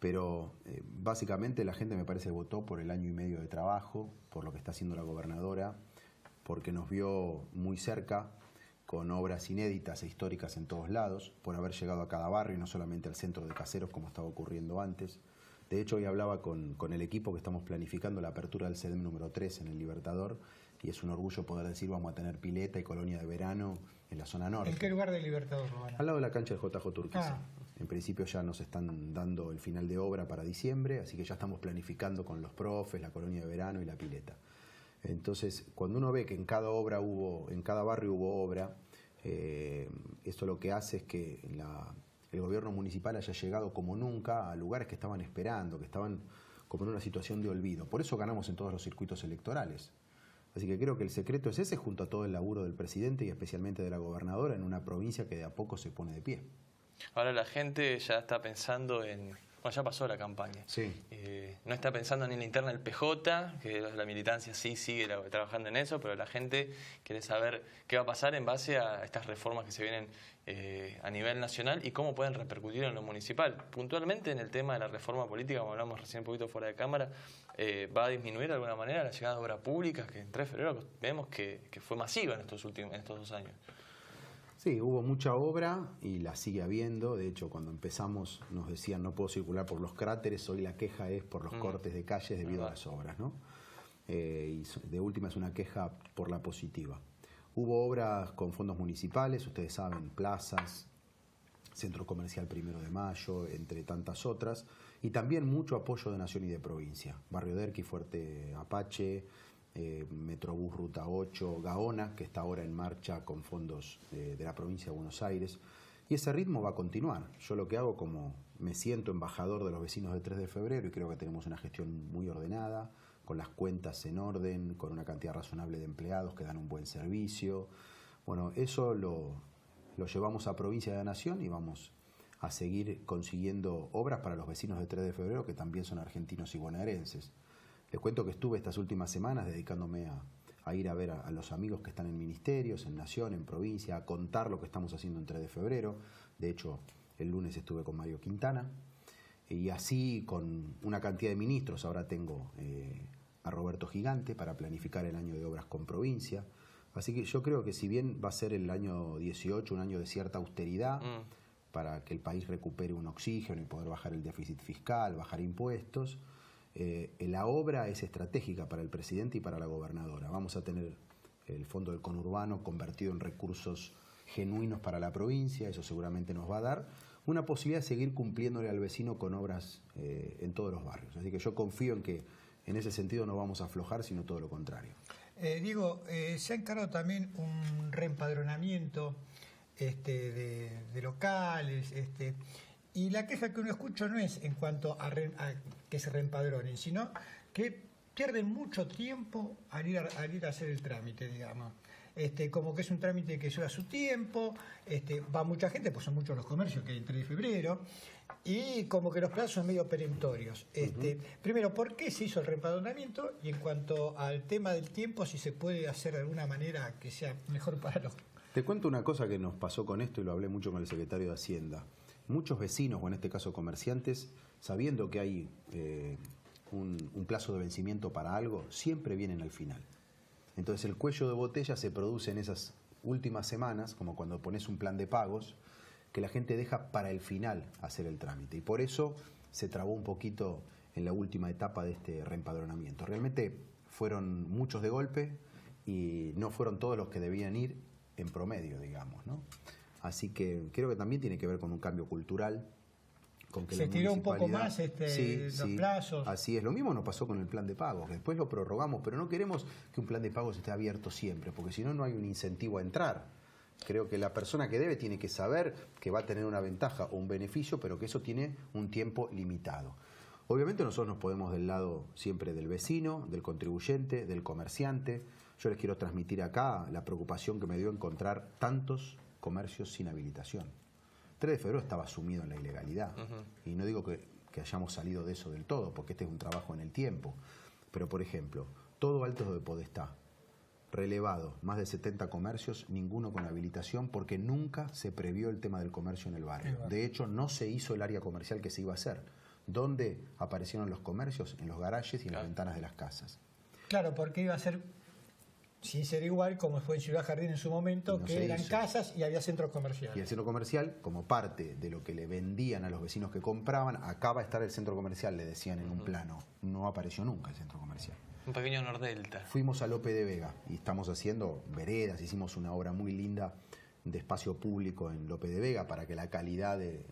pero básicamente la gente me parece votó por el año y medio de trabajo, por lo que está haciendo la gobernadora, porque nos vio muy cerca, con obras inéditas e históricas en todos lados, por haber llegado a cada barrio y no solamente al centro de Caseros como estaba ocurriendo antes. De hecho, hoy hablaba con el equipo que estamos planificando la apertura del CEDEM número 3 en el Libertador, y es un orgullo poder decir vamos a tener pileta y colonia de verano en la zona norte. ¿En qué lugar del Libertador, Rubana? Al lado de la cancha de JJ Turquesa. En principio ya nos están dando el final de obra para diciembre, así que ya estamos planificando con los profes, la colonia de verano y la pileta. Entonces, cuando uno ve que en cada barrio hubo obra, esto lo que hace es que el gobierno municipal haya llegado como nunca a lugares que estaban esperando, que estaban como en una situación de olvido. Por eso ganamos en todos los circuitos electorales. Así que creo que el secreto es ese, junto a todo el laburo del presidente y especialmente de la gobernadora en una provincia que de a poco se pone de pie. Ahora la gente ya está pensando en... Bueno, ya pasó la campaña. Sí. No está pensando ni en la interna del PJ, que la militancia sí sigue trabajando en eso, pero la gente quiere saber qué va a pasar en base a estas reformas que se vienen a nivel nacional y cómo pueden repercutir en lo municipal. Puntualmente en el tema de la reforma política, como hablamos recién un poquito fuera de cámara, ¿va a disminuir de alguna manera la llegada de obra pública, que en 3 de febrero vemos que fue masiva en estos 2 años? Sí, hubo mucha obra y la sigue habiendo. De hecho, cuando empezamos nos decían no puedo circular por los cráteres. Hoy la queja es por los cortes de calles debido a las obras, ¿no? Y de última es una queja por la positiva. Hubo obras con fondos municipales, ustedes saben, plazas, Centro Comercial 1 de Mayo, entre tantas otras. Y también mucho apoyo de Nación y de provincia. Barrio Derqui, Fuerte Apache, Metrobús Ruta 8, Gaona, que está ahora en marcha con fondos de la provincia de Buenos Aires. Y ese ritmo va a continuar. Yo lo que hago, como me siento embajador de los vecinos del 3 de febrero y creo que tenemos una gestión muy ordenada, con las cuentas en orden, con una cantidad razonable de empleados que dan un buen servicio. Bueno, eso lo llevamos a provincia de la Nación y vamos a seguir consiguiendo obras para los vecinos del 3 de febrero, que también son argentinos y bonaerenses. Les cuento que estuve estas últimas semanas dedicándome a ir a ver a los amigos que están en ministerios, en Nación, en provincia, a contar lo que estamos haciendo en 3 de febrero. De hecho, el lunes estuve con Mario Quintana. Y así con una cantidad de ministros. Ahora tengo a Roberto Gigante para planificar el año de obras con provincia. Así que yo creo que si bien va a ser el año 18 un año de cierta austeridad, para que el país recupere un oxígeno y poder bajar el déficit fiscal, bajar impuestos, la obra es estratégica para el presidente y para la gobernadora. Vamos a tener el fondo del conurbano convertido en recursos genuinos para la provincia, eso seguramente nos va a dar una posibilidad de seguir cumpliéndole al vecino con obras en todos los barrios. Así que yo confío en que en ese sentido no vamos a aflojar, sino todo lo contrario. Diego, se ha encargado también un reempadronamiento de locales, y la queja que uno escucha no es en cuanto a que se reempadronen, sino que pierden mucho tiempo al ir a hacer el trámite, digamos. Como que es un trámite que lleva su tiempo, va mucha gente, pues son muchos los comercios que hay en 3 de febrero, y como que los plazos son medio perentorios. Primero, ¿por qué se hizo el reempadronamiento? Y en cuanto al tema del tiempo, si se puede hacer de alguna manera que sea mejor para los... Te cuento una cosa que nos pasó con esto y lo hablé mucho con el secretario de Hacienda. Muchos vecinos, o en este caso comerciantes, sabiendo que hay un plazo de vencimiento para algo, siempre vienen al final. Entonces el cuello de botella se produce en esas últimas semanas, como cuando pones un plan de pagos, que la gente deja para el final hacer el trámite. Y por eso se trabó un poquito en la última etapa de este reempadronamiento. Realmente fueron muchos de golpe y no fueron todos los que debían ir en promedio, digamos, ¿no? Así que creo que también tiene que ver con un cambio cultural. Con que se tiró un poco más los plazos. Así es. Lo mismo nos pasó con el plan de pagos, que después lo prorrogamos, pero no queremos que un plan de pagos esté abierto siempre, porque si no, no hay un incentivo a entrar. Creo que la persona que debe tiene que saber que va a tener una ventaja o un beneficio, pero que eso tiene un tiempo limitado. Obviamente nosotros nos podemos del lado siempre del vecino, del contribuyente, del comerciante. Yo les quiero transmitir acá la preocupación que me dio encontrar tantos comercios sin habilitación. 3 de febrero estaba sumido en la ilegalidad. Y no digo que hayamos salido de eso del todo, porque este es un trabajo en el tiempo. Pero, por ejemplo, todo Altos de Podestá, relevado, más de 70 comercios, ninguno con habilitación, porque nunca se previó el tema del comercio en el barrio. De hecho, no se hizo el área comercial que se iba a hacer. ¿Dónde aparecieron los comercios? En los garajes y en las ventanas de las casas. Claro, porque iba a ser, sin ser igual como fue en Ciudad Jardín en su momento, no que eran casas y había centros comerciales. Y el centro comercial, como parte de lo que le vendían a los vecinos que compraban, acá va a estar el centro comercial, le decían en un plano. No apareció nunca el centro comercial. Un pequeño Nordelta. Fuimos a Lope de Vega y estamos haciendo veredas, hicimos una obra muy linda de espacio público en Lope de Vega para que la calidad de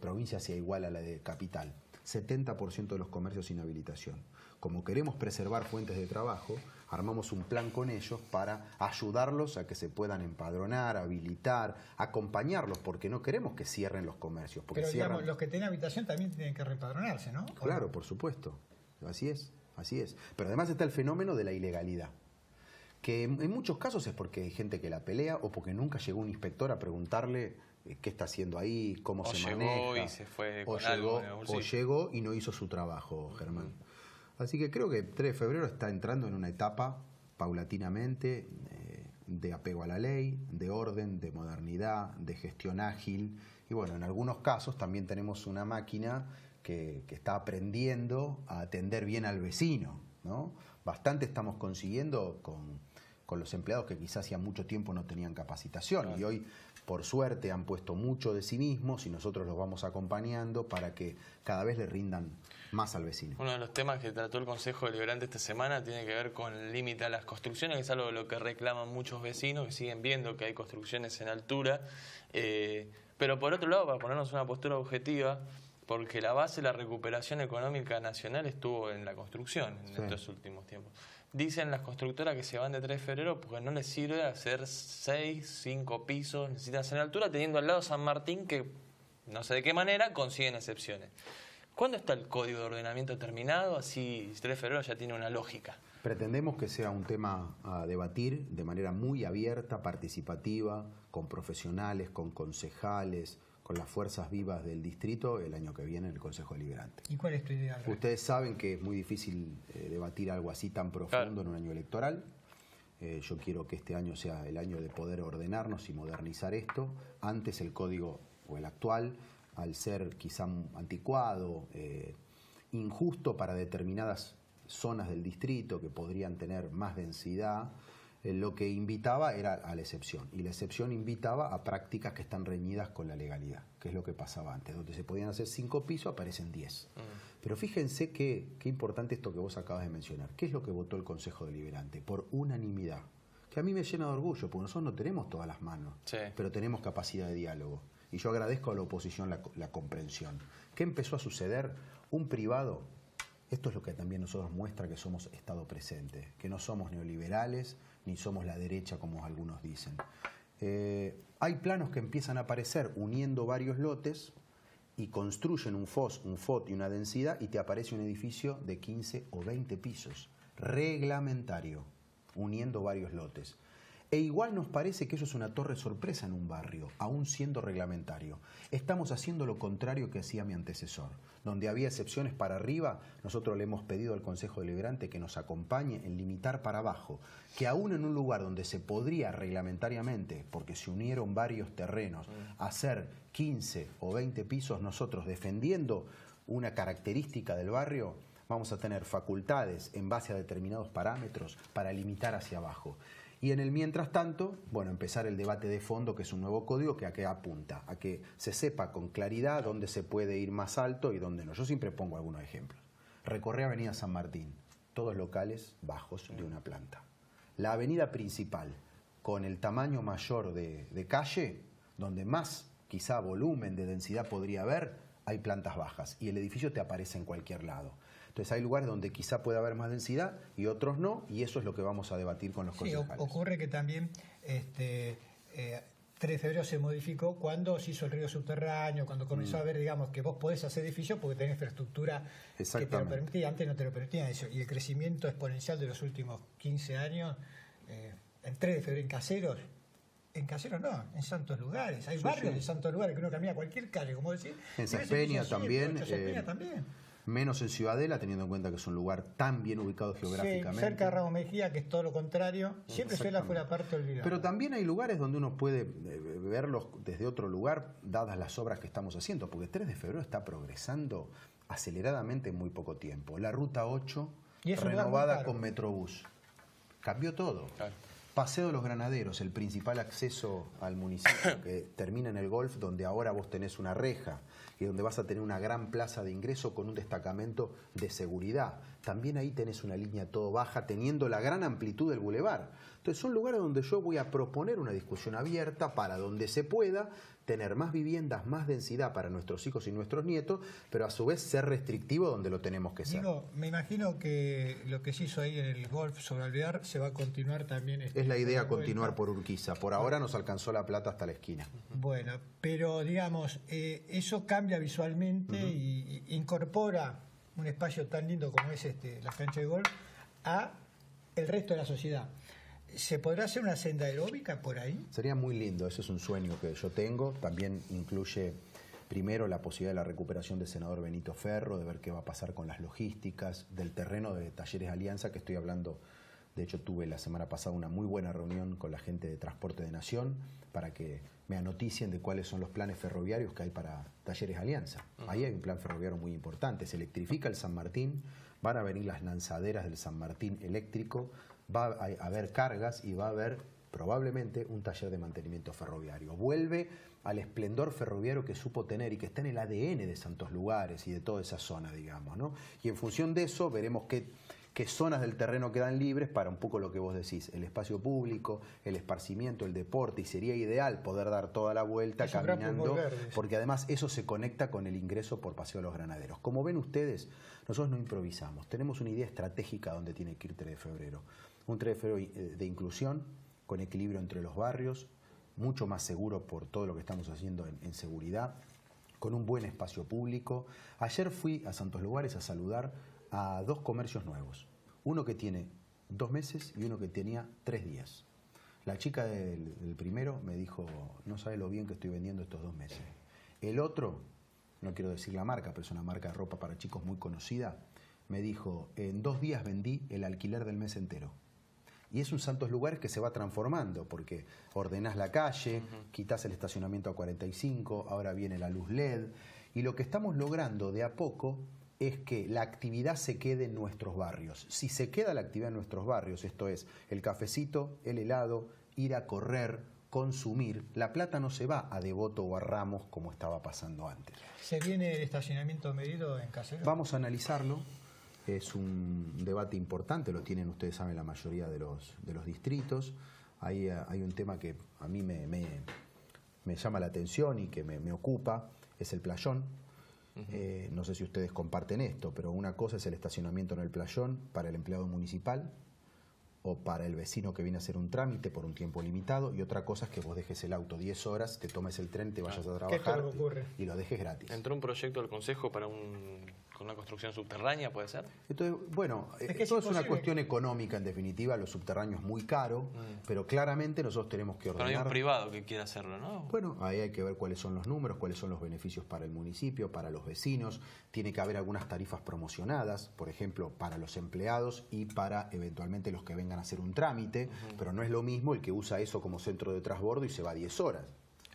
provincia sea igual a la de capital. 70% de los comercios sin habilitación. Como queremos preservar fuentes de trabajo, armamos un plan con ellos para ayudarlos a que se puedan empadronar, habilitar, acompañarlos, porque no queremos que cierren los comercios. Porque pero digamos, los que tienen habitación también tienen que reempadronarse, ¿no? Claro, por supuesto. Así es. Pero además está el fenómeno de la ilegalidad, que en muchos casos es porque hay gente que la pelea o porque nunca llegó un inspector a preguntarle qué está haciendo ahí, cómo se maneja. Y se fue con algo en el bolsillo. O llegó y no hizo su trabajo, Germán. Así que creo que 3 de febrero está entrando en una etapa paulatinamente de apego a la ley, de orden, de modernidad, de gestión ágil. Y bueno, en algunos casos también tenemos una máquina que está aprendiendo a atender bien al vecino, ¿no? Bastante estamos consiguiendo con los empleados que quizás hacía mucho tiempo no tenían capacitación. Claro. Y hoy, por suerte, han puesto mucho de sí mismos y nosotros los vamos acompañando para que cada vez le rindan más al vecino. Uno de los temas que trató el Consejo Deliberante esta semana tiene que ver con el límite a las construcciones, que es algo de lo que reclaman muchos vecinos, que siguen viendo que hay construcciones en altura. Pero por otro lado, para ponernos una postura objetiva, porque la base de la recuperación económica nacional estuvo en la construcción en estos últimos tiempos. Dicen las constructoras que se van de 3 de febrero porque no les sirve hacer 6, 5 pisos, necesitan hacer en altura, teniendo al lado San Martín que, no sé de qué manera, consiguen excepciones. ¿Cuándo está el código de ordenamiento terminado? Así 3 de febrero ya tiene una lógica. Pretendemos que sea un tema a debatir de manera muy abierta, participativa, con profesionales, con concejales, con las fuerzas vivas del distrito el año que viene en el Consejo Deliberante. ¿Y cuál es tu idea? Ustedes saben que es muy difícil debatir algo así tan profundo en un año electoral. Yo quiero que este año sea el año de poder ordenarnos y modernizar esto. Antes el código, o el actual, al ser quizá anticuado, injusto para determinadas zonas del distrito que podrían tener más densidad, lo que invitaba era a la excepción. Y la excepción invitaba a prácticas que están reñidas con la legalidad, que es lo que pasaba antes. Donde se podían hacer 5 pisos, aparecen 10. Pero fíjense qué importante esto que vos acabas de mencionar. ¿Qué es lo que votó el Consejo Deliberante? Por unanimidad. Que a mí me llena de orgullo, porque nosotros no tenemos todas las manos, pero tenemos capacidad de diálogo. Y yo agradezco a la oposición la comprensión. ¿Qué empezó a suceder? Un privado, esto es lo que también nosotros muestra que somos Estado presente, que no somos neoliberales, ni somos la derecha como algunos dicen. Hay planos que empiezan a aparecer uniendo varios lotes y construyen un FOS, un FOT y una densidad y te aparece un edificio de 15 o 20 pisos, reglamentario, uniendo varios lotes. E igual nos parece que eso es una torre sorpresa en un barrio, aún siendo reglamentario. Estamos haciendo lo contrario que hacía mi antecesor. Donde había excepciones para arriba, nosotros le hemos pedido al Consejo Deliberante que nos acompañe en limitar para abajo. Que aún en un lugar donde se podría reglamentariamente, porque se unieron varios terrenos, hacer 15 o 20 pisos, nosotros defendiendo una característica del barrio, vamos a tener facultades en base a determinados parámetros para limitar hacia abajo. Y en el mientras tanto, bueno, empezar el debate de fondo, que es un nuevo código que a qué apunta, a que se sepa con claridad dónde se puede ir más alto y dónde no. Yo siempre pongo algunos ejemplos. Recorrer Avenida San Martín, todos locales bajos de una planta. La avenida principal, con el tamaño mayor de calle, donde más quizá volumen de densidad podría haber, hay plantas bajas y el edificio te aparece en cualquier lado. Entonces hay lugares donde quizá pueda haber más densidad y otros no, y eso es lo que vamos a debatir con los concejales. Sí, ocurre que también 3 de febrero se modificó cuando se hizo el río subterráneo, cuando comenzó a ver, digamos, que vos podés hacer edificios porque tenés infraestructura que te lo permitía, antes no te lo permitía eso. Y el crecimiento exponencial de los últimos 15 años, en 3 de febrero en caseros no, en santos lugares. Hay barrios de santos lugares que uno camina a cualquier calle, como decir. En Saspeña también. También. Menos en Ciudadela, teniendo en cuenta que es un lugar tan bien ubicado geográficamente. Sí, cerca de Ramos Mejía, que es todo lo contrario. Siempre Ciudadela fue la parte olvidada. Pero también hay lugares donde uno puede verlos desde otro lugar, dadas las obras que estamos haciendo, porque 3 de febrero está progresando aceleradamente en muy poco tiempo. La Ruta 8, renovada con Metrobús. Cambió todo. Claro. Paseo de los Granaderos, el principal acceso al municipio, que termina en el Golf, donde ahora vos tenés una reja y donde vas a tener una gran plaza de ingreso con un destacamento de seguridad. También ahí tenés una línea todo baja, teniendo la gran amplitud del bulevar. Entonces son lugares donde yo voy a proponer una discusión abierta para donde se pueda tener más viviendas, más densidad para nuestros hijos y nuestros nietos, pero a su vez ser restrictivo donde lo tenemos que ser. Digo, me imagino que lo que se hizo ahí en el Golf sobre Alvear se va a continuar también. Es la idea continuar por Urquiza. Por ahora nos alcanzó la plata hasta la esquina. Bueno, pero digamos, eso cambia visualmente y incorpora un espacio tan lindo como es la cancha de golf a el resto de la sociedad. ¿Se podrá hacer una senda aeróbica por ahí? Sería muy lindo, ese es un sueño que yo tengo. También incluye primero la posibilidad de la recuperación del senador Benito Ferro, de ver qué va a pasar con las logísticas, del terreno de Talleres Alianza, que estoy hablando. De hecho, tuve la semana pasada una muy buena reunión con la gente de Transporte de Nación para que me anoticien de cuáles son los planes ferroviarios que hay para Talleres Alianza. Ahí hay un plan ferroviario muy importante. Se electrifica el San Martín, van a venir las lanzaderas del San Martín eléctrico, va a haber cargas y va a haber probablemente un taller de mantenimiento ferroviario. Vuelve al esplendor ferroviario que supo tener y que está en el ADN de Santos Lugares y de toda esa zona, digamos, ¿no? Y en función de eso veremos qué zonas del terreno quedan libres para un poco lo que vos decís, el espacio público, el esparcimiento, el deporte, y sería ideal poder dar toda la vuelta caminando, porque además eso se conecta con el ingreso por Paseo de los Granaderos. Como ven ustedes, nosotros no improvisamos, tenemos una idea estratégica donde tiene que ir 3 de febrero. Un 3 de febrero de inclusión, con equilibrio entre los barrios, mucho más seguro por todo lo que estamos haciendo en seguridad, con un buen espacio público. Ayer fui a Santos Lugares a saludar a 2 comercios nuevos. Uno que tiene 2 meses y uno que tenía 3 días. La chica del primero me dijo, no sabe lo bien que estoy vendiendo estos 2 meses. El otro, no quiero decir la marca, pero es una marca de ropa para chicos muy conocida, me dijo, en 2 días vendí el alquiler del mes entero. Y es un Santos Lugares que se va transformando, porque ordenás la calle, quitas el estacionamiento a 45, ahora viene la luz LED, y lo que estamos logrando de a poco es que la actividad se quede en nuestros barrios. Si se queda la actividad en nuestros barrios, esto es, el cafecito, el helado, ir a correr, consumir, la plata no se va a Devoto o a Ramos como estaba pasando antes. ¿Se viene el estacionamiento medido en Caseros? Vamos a analizarlo. Es un debate importante, lo tienen, ustedes saben, la mayoría de los distritos. Hay un tema que a mí me llama la atención y que me ocupa, es el playón. No sé si ustedes comparten esto, pero una cosa es el estacionamiento en el playón para el empleado municipal o para el vecino que viene a hacer un trámite por un tiempo limitado, y otra cosa es que vos dejes el auto 10 horas, te tomes el tren, te vayas a trabajar y lo dejes gratis. ¿Entró un proyecto del Consejo para con una construcción subterránea, puede ser? Entonces, bueno, todo es una cuestión económica, en definitiva, lo subterráneo es muy caro, pero claramente nosotros tenemos que ordenar. Pero hay un privado que quiera hacerlo, ¿no? Bueno, ahí hay que ver cuáles son los números, cuáles son los beneficios para el municipio, para los vecinos. Tiene que haber algunas tarifas promocionadas, por ejemplo, para los empleados y para eventualmente los que vengan a hacer un trámite, pero no es lo mismo el que usa eso como centro de transbordo y se va 10 horas.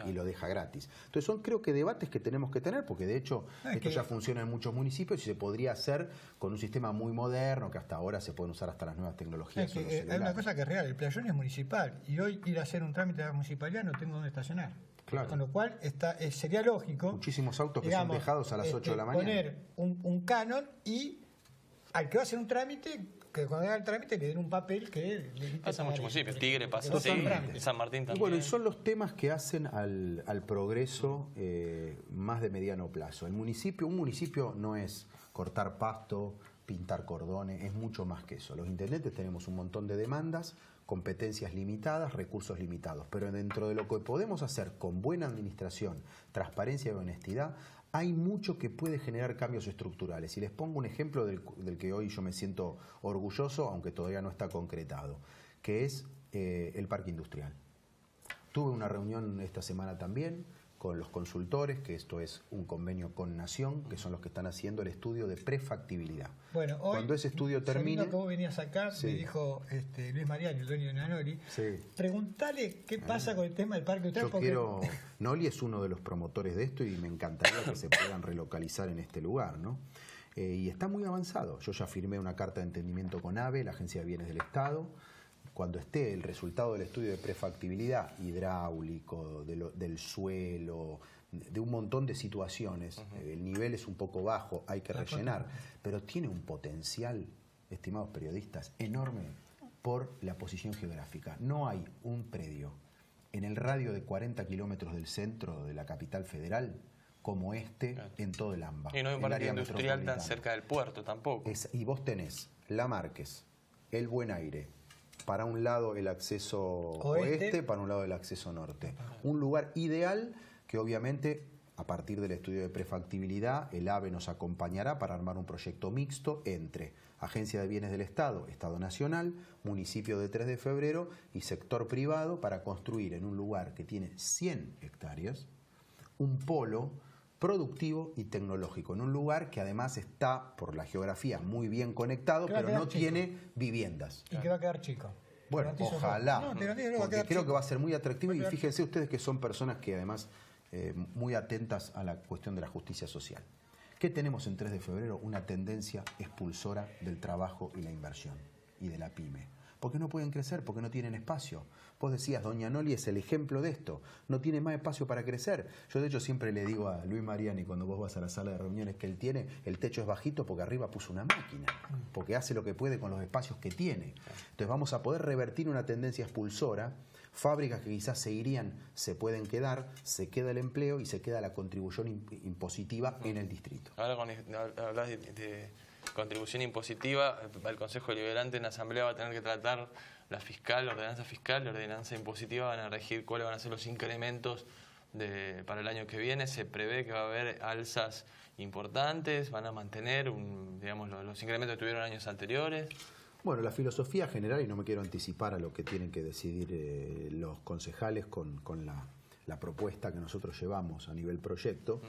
Y lo deja gratis. Entonces son, creo que, debates que tenemos que tener, porque de hecho esto ya funciona en muchos municipios y se podría hacer con un sistema muy moderno, que hasta ahora se pueden usar hasta las nuevas tecnologías. Hay una cosa que es real, el playón es municipal y hoy ir a hacer un trámite a la municipalidad no tengo dónde estacionar. Claro. Con lo cual sería lógico, muchísimos autos que son dejados a las 8 de la mañana. Poner un canon y al que va a hacer un trámite que cuando haga el trámite le den un papel que le pasa mucho municipios. Tigre pasa, no sí, San Martín Y también. bueno, y son los temas que hacen al progreso más de mediano plazo. Un municipio no es cortar pasto, pintar cordones, es mucho más que eso. Los intendentes tenemos un montón de demandas, competencias limitadas, recursos limitados, pero dentro de lo que podemos hacer con buena administración, transparencia y honestidad, hay mucho que puede generar cambios estructurales. Y les pongo un ejemplo del que hoy yo me siento orgulloso, aunque todavía no está concretado, que es el parque industrial. Tuve una reunión esta semana también con los consultores, que esto es un convenio con Nación, que son los que están haciendo el estudio de prefactibilidad. Bueno, hoy, cuando ese estudio termine... que vos venías acá, me dijo Luis Mariani, el dueño de Nanoli, preguntale qué pasa con el tema del parque industrial. Noli es uno de los promotores de esto y me encantaría que se puedan relocalizar en este lugar, ¿no? Y está muy avanzado. Yo ya firmé una carta de entendimiento con AVE, la Agencia de Bienes del Estado. Cuando esté el resultado del estudio de prefactibilidad hidráulico, del suelo, de un montón de situaciones, el nivel es un poco bajo, hay que rellenar, pero tiene un potencial, estimados periodistas, enorme por la posición geográfica. No hay un predio en el radio de 40 kilómetros del centro de la capital federal como en todo el AMBA. Y no hay un parque industrial tan cerca del puerto tampoco. Y vos tenés La Márquez, el Buen Aire, para un lado el acceso oeste, para un lado el acceso norte. Un lugar ideal que obviamente a partir del estudio de prefactibilidad el AVE nos acompañará para armar un proyecto mixto entre Agencia de Bienes del Estado, Estado Nacional, municipio de 3 de Febrero y sector privado para construir en un lugar que tiene 100 hectáreas un polo productivo y tecnológico, en un lugar que además está, por la geografía, muy bien conectado, pero no tiene viviendas. Y que va a quedar chico. Bueno, ojalá, porque creo que va a ser muy atractivo y fíjense ustedes que son personas que además muy atentas a la cuestión de la justicia social. ¿Qué tenemos en 3 de febrero? Una tendencia expulsora del trabajo y la inversión y de la pyme. Porque no pueden crecer, porque no tienen espacio. Vos decías, doña Noli es el ejemplo de esto. No tiene más espacio para crecer. Yo de hecho siempre le digo a Luis Mariani cuando vos vas a la sala de reuniones que él tiene, el techo es bajito porque arriba puso una máquina, porque hace lo que puede con los espacios que tiene. Entonces vamos a poder revertir una tendencia expulsora. Fábricas que quizás se irían, se pueden quedar, se queda el empleo y se queda la contribución impositiva en el distrito. Ahora hablas de contribución impositiva, el Consejo Deliberante en la Asamblea va a tener que tratar la ordenanza impositiva, van a regir cuáles van a ser los incrementos para el año que viene. Se prevé que va a haber alzas importantes, van a mantener los incrementos que tuvieron años anteriores. Bueno, la filosofía general, y no me quiero anticipar a lo que tienen que decidir los concejales con la propuesta que nosotros llevamos a nivel proyecto,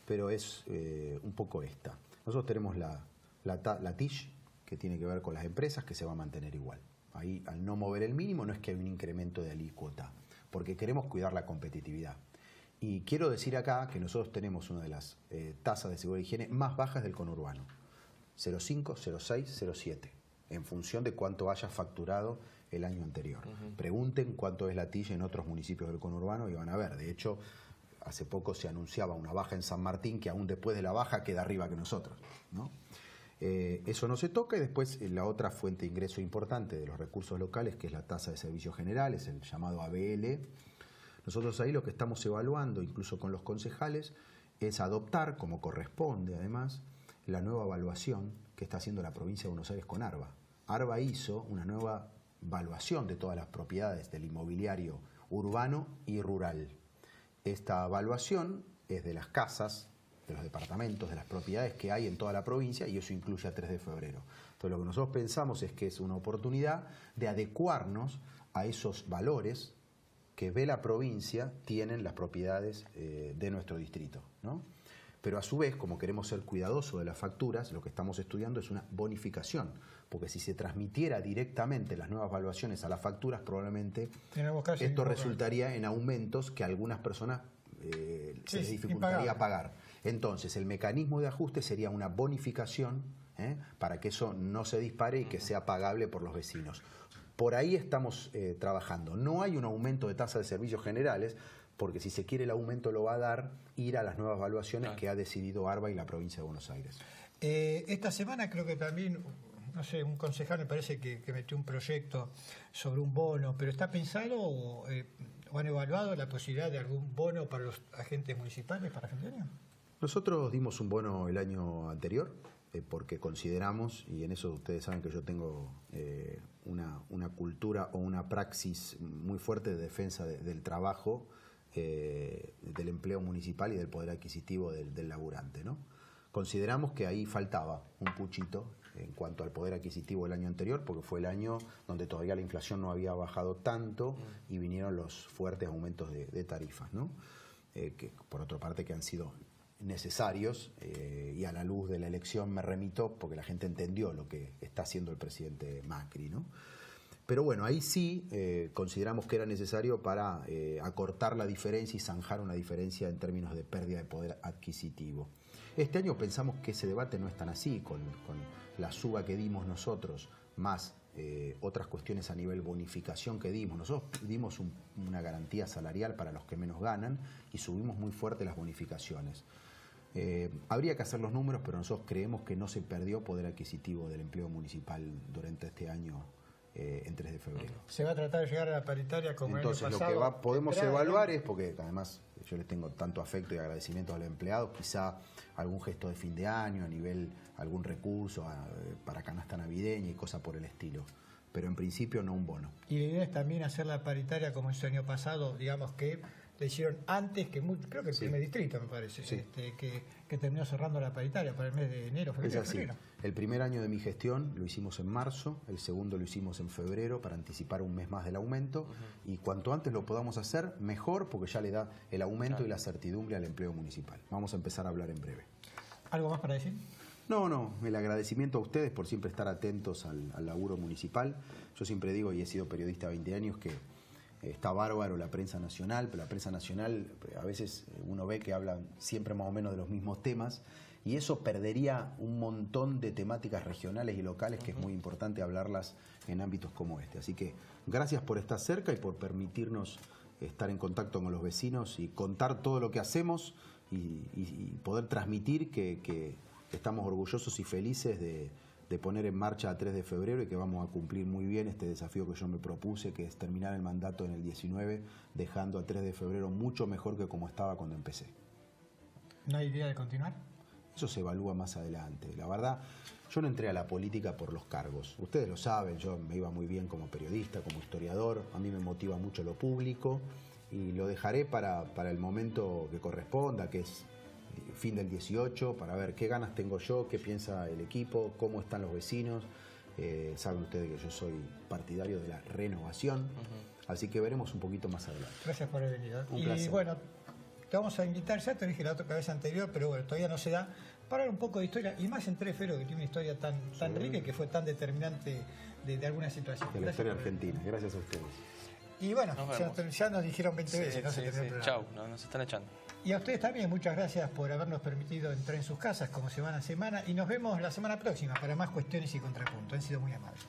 pero es un poco esta. Nosotros tenemos la TIC, que tiene que ver con las empresas, que se va a mantener igual. Ahí, al no mover el mínimo, no es que hay un incremento de alícuota, porque queremos cuidar la competitividad. Y quiero decir acá que nosotros tenemos una de las tasas de seguridad y higiene más bajas del conurbano, 0,5, 0,6, 0,7, en función de cuánto haya facturado el año anterior. Pregunten cuánto es la TIC en otros municipios del conurbano y van a ver. De hecho, hace poco se anunciaba una baja en San Martín que aún después de la baja queda arriba que nosotros, ¿no? Eso no se toca. Y después la otra fuente de ingreso importante de los recursos locales, que es la tasa de servicios generales, el llamado ABL. Nosotros ahí lo que estamos evaluando, incluso con los concejales, es adoptar, como corresponde además, la nueva evaluación que está haciendo la provincia de Buenos Aires con ARBA. ARBA hizo una nueva evaluación de todas las propiedades del inmobiliario urbano y rural. Esta evaluación es de las casas, de los departamentos, de las propiedades que hay en toda la provincia, y eso incluye a 3 de febrero. Entonces lo que nosotros pensamos es que es una oportunidad de adecuarnos a esos valores que ve la provincia tienen las propiedades de nuestro distrito, ¿no? Pero a su vez, como queremos ser cuidadosos de las facturas, lo que estamos estudiando es una bonificación, porque si se transmitiera directamente las nuevas valuaciones a las facturas, probablemente esto resultaría en aumentos que a algunas personas se les dificultaría pagar. Entonces, el mecanismo de ajuste sería una bonificación para que eso no se dispare y que sea pagable por los vecinos. Por ahí estamos trabajando. No hay un aumento de tasa de servicios generales, porque si se quiere el aumento lo va a dar ir a las nuevas evaluaciones que ha decidido ARBA y la provincia de Buenos Aires. Esta semana creo que también no sé, un concejal me parece que metió un proyecto sobre un bono, pero ¿está pensado o han evaluado la posibilidad de algún bono para los agentes municipales para fin de año? Nosotros dimos un bono el año anterior porque consideramos, y en eso ustedes saben que yo tengo una cultura o una praxis muy fuerte de defensa del trabajo, del empleo municipal y del poder adquisitivo del laburante, ¿no? Consideramos que ahí faltaba un puchito en cuanto al poder adquisitivo del año anterior, porque fue el año donde todavía la inflación no había bajado tanto y vinieron los fuertes aumentos de tarifas, ¿no? Que por otra parte que han sido necesarios, y a la luz de la elección me remito porque la gente entendió lo que está haciendo el presidente Macri, ¿no? Pero bueno, ahí sí consideramos que era necesario para acortar la diferencia y zanjar una diferencia en términos de pérdida de poder adquisitivo. Este año pensamos que ese debate no es tan así, con la suba que dimos nosotros, más otras cuestiones a nivel bonificación que dimos. Nosotros dimos una garantía salarial para los que menos ganan y subimos muy fuerte las bonificaciones. Habría que hacer los números, pero nosotros creemos que no se perdió poder adquisitivo del empleo municipal durante este año en 3 de febrero. ¿Se va a tratar de llegar a la paritaria como entonces, el año pasado? Lo que podemos evaluar es, porque además yo les tengo tanto afecto y agradecimiento a los empleados, quizá algún gesto de fin de año, a nivel algún recurso para canasta navideña y cosas por el estilo. Pero en principio no un bono. Y la idea es también hacer la paritaria como el año pasado, digamos que le hicieron antes que creo que el primer distrito, me parece, sí. que terminó cerrando la paritaria para el mes de enero, febrero. Es así. El primer año de mi gestión lo hicimos en marzo, el segundo lo hicimos en febrero para anticipar un mes más del aumento, y cuanto antes lo podamos hacer, mejor, porque ya le da el aumento y la certidumbre al empleo municipal. Vamos a empezar a hablar en breve. ¿Algo más para decir? No, el agradecimiento a ustedes por siempre estar atentos al laburo municipal. Yo siempre digo, y he sido periodista 20 años, que está bárbaro la prensa nacional, pero la prensa nacional a veces uno ve que hablan siempre más o menos de los mismos temas, y eso perdería un montón de temáticas regionales y locales que es muy importante hablarlas en ámbitos como este. Así que gracias por estar cerca y por permitirnos estar en contacto con los vecinos y contar todo lo que hacemos y poder transmitir que estamos orgullosos y felices de poner en marcha a 3 de febrero y que vamos a cumplir muy bien este desafío que yo me propuse, que es terminar el mandato en el 19, dejando a 3 de febrero mucho mejor que como estaba cuando empecé. ¿No hay idea de continuar? Eso se evalúa más adelante. La verdad, yo no entré a la política por los cargos. Ustedes lo saben, yo me iba muy bien como periodista, como historiador. A mí me motiva mucho lo público y lo dejaré para el momento que corresponda, que es fin del 18, para ver qué ganas tengo yo, qué piensa el equipo, cómo están los vecinos. Saben ustedes que yo soy partidario de la renovación, así que veremos un poquito más adelante. Gracias por haber venido. Un placer. Y bueno, te vamos a invitar, ya te dije la otra vez anterior, pero bueno, todavía no se da, para hablar un poco de historia, y más en 3 de febrero, que tiene una historia tan rica y que fue tan determinante de alguna situación. De la historia argentina. Gracias a ustedes. Y bueno, ya nos dijeron 20 veces, ¿no? Chau, nos están echando. Y a ustedes también, muchas gracias por habernos permitido entrar en sus casas como semana a semana, y nos vemos la semana próxima para más cuestiones y contrapuntos. Han sido muy amables.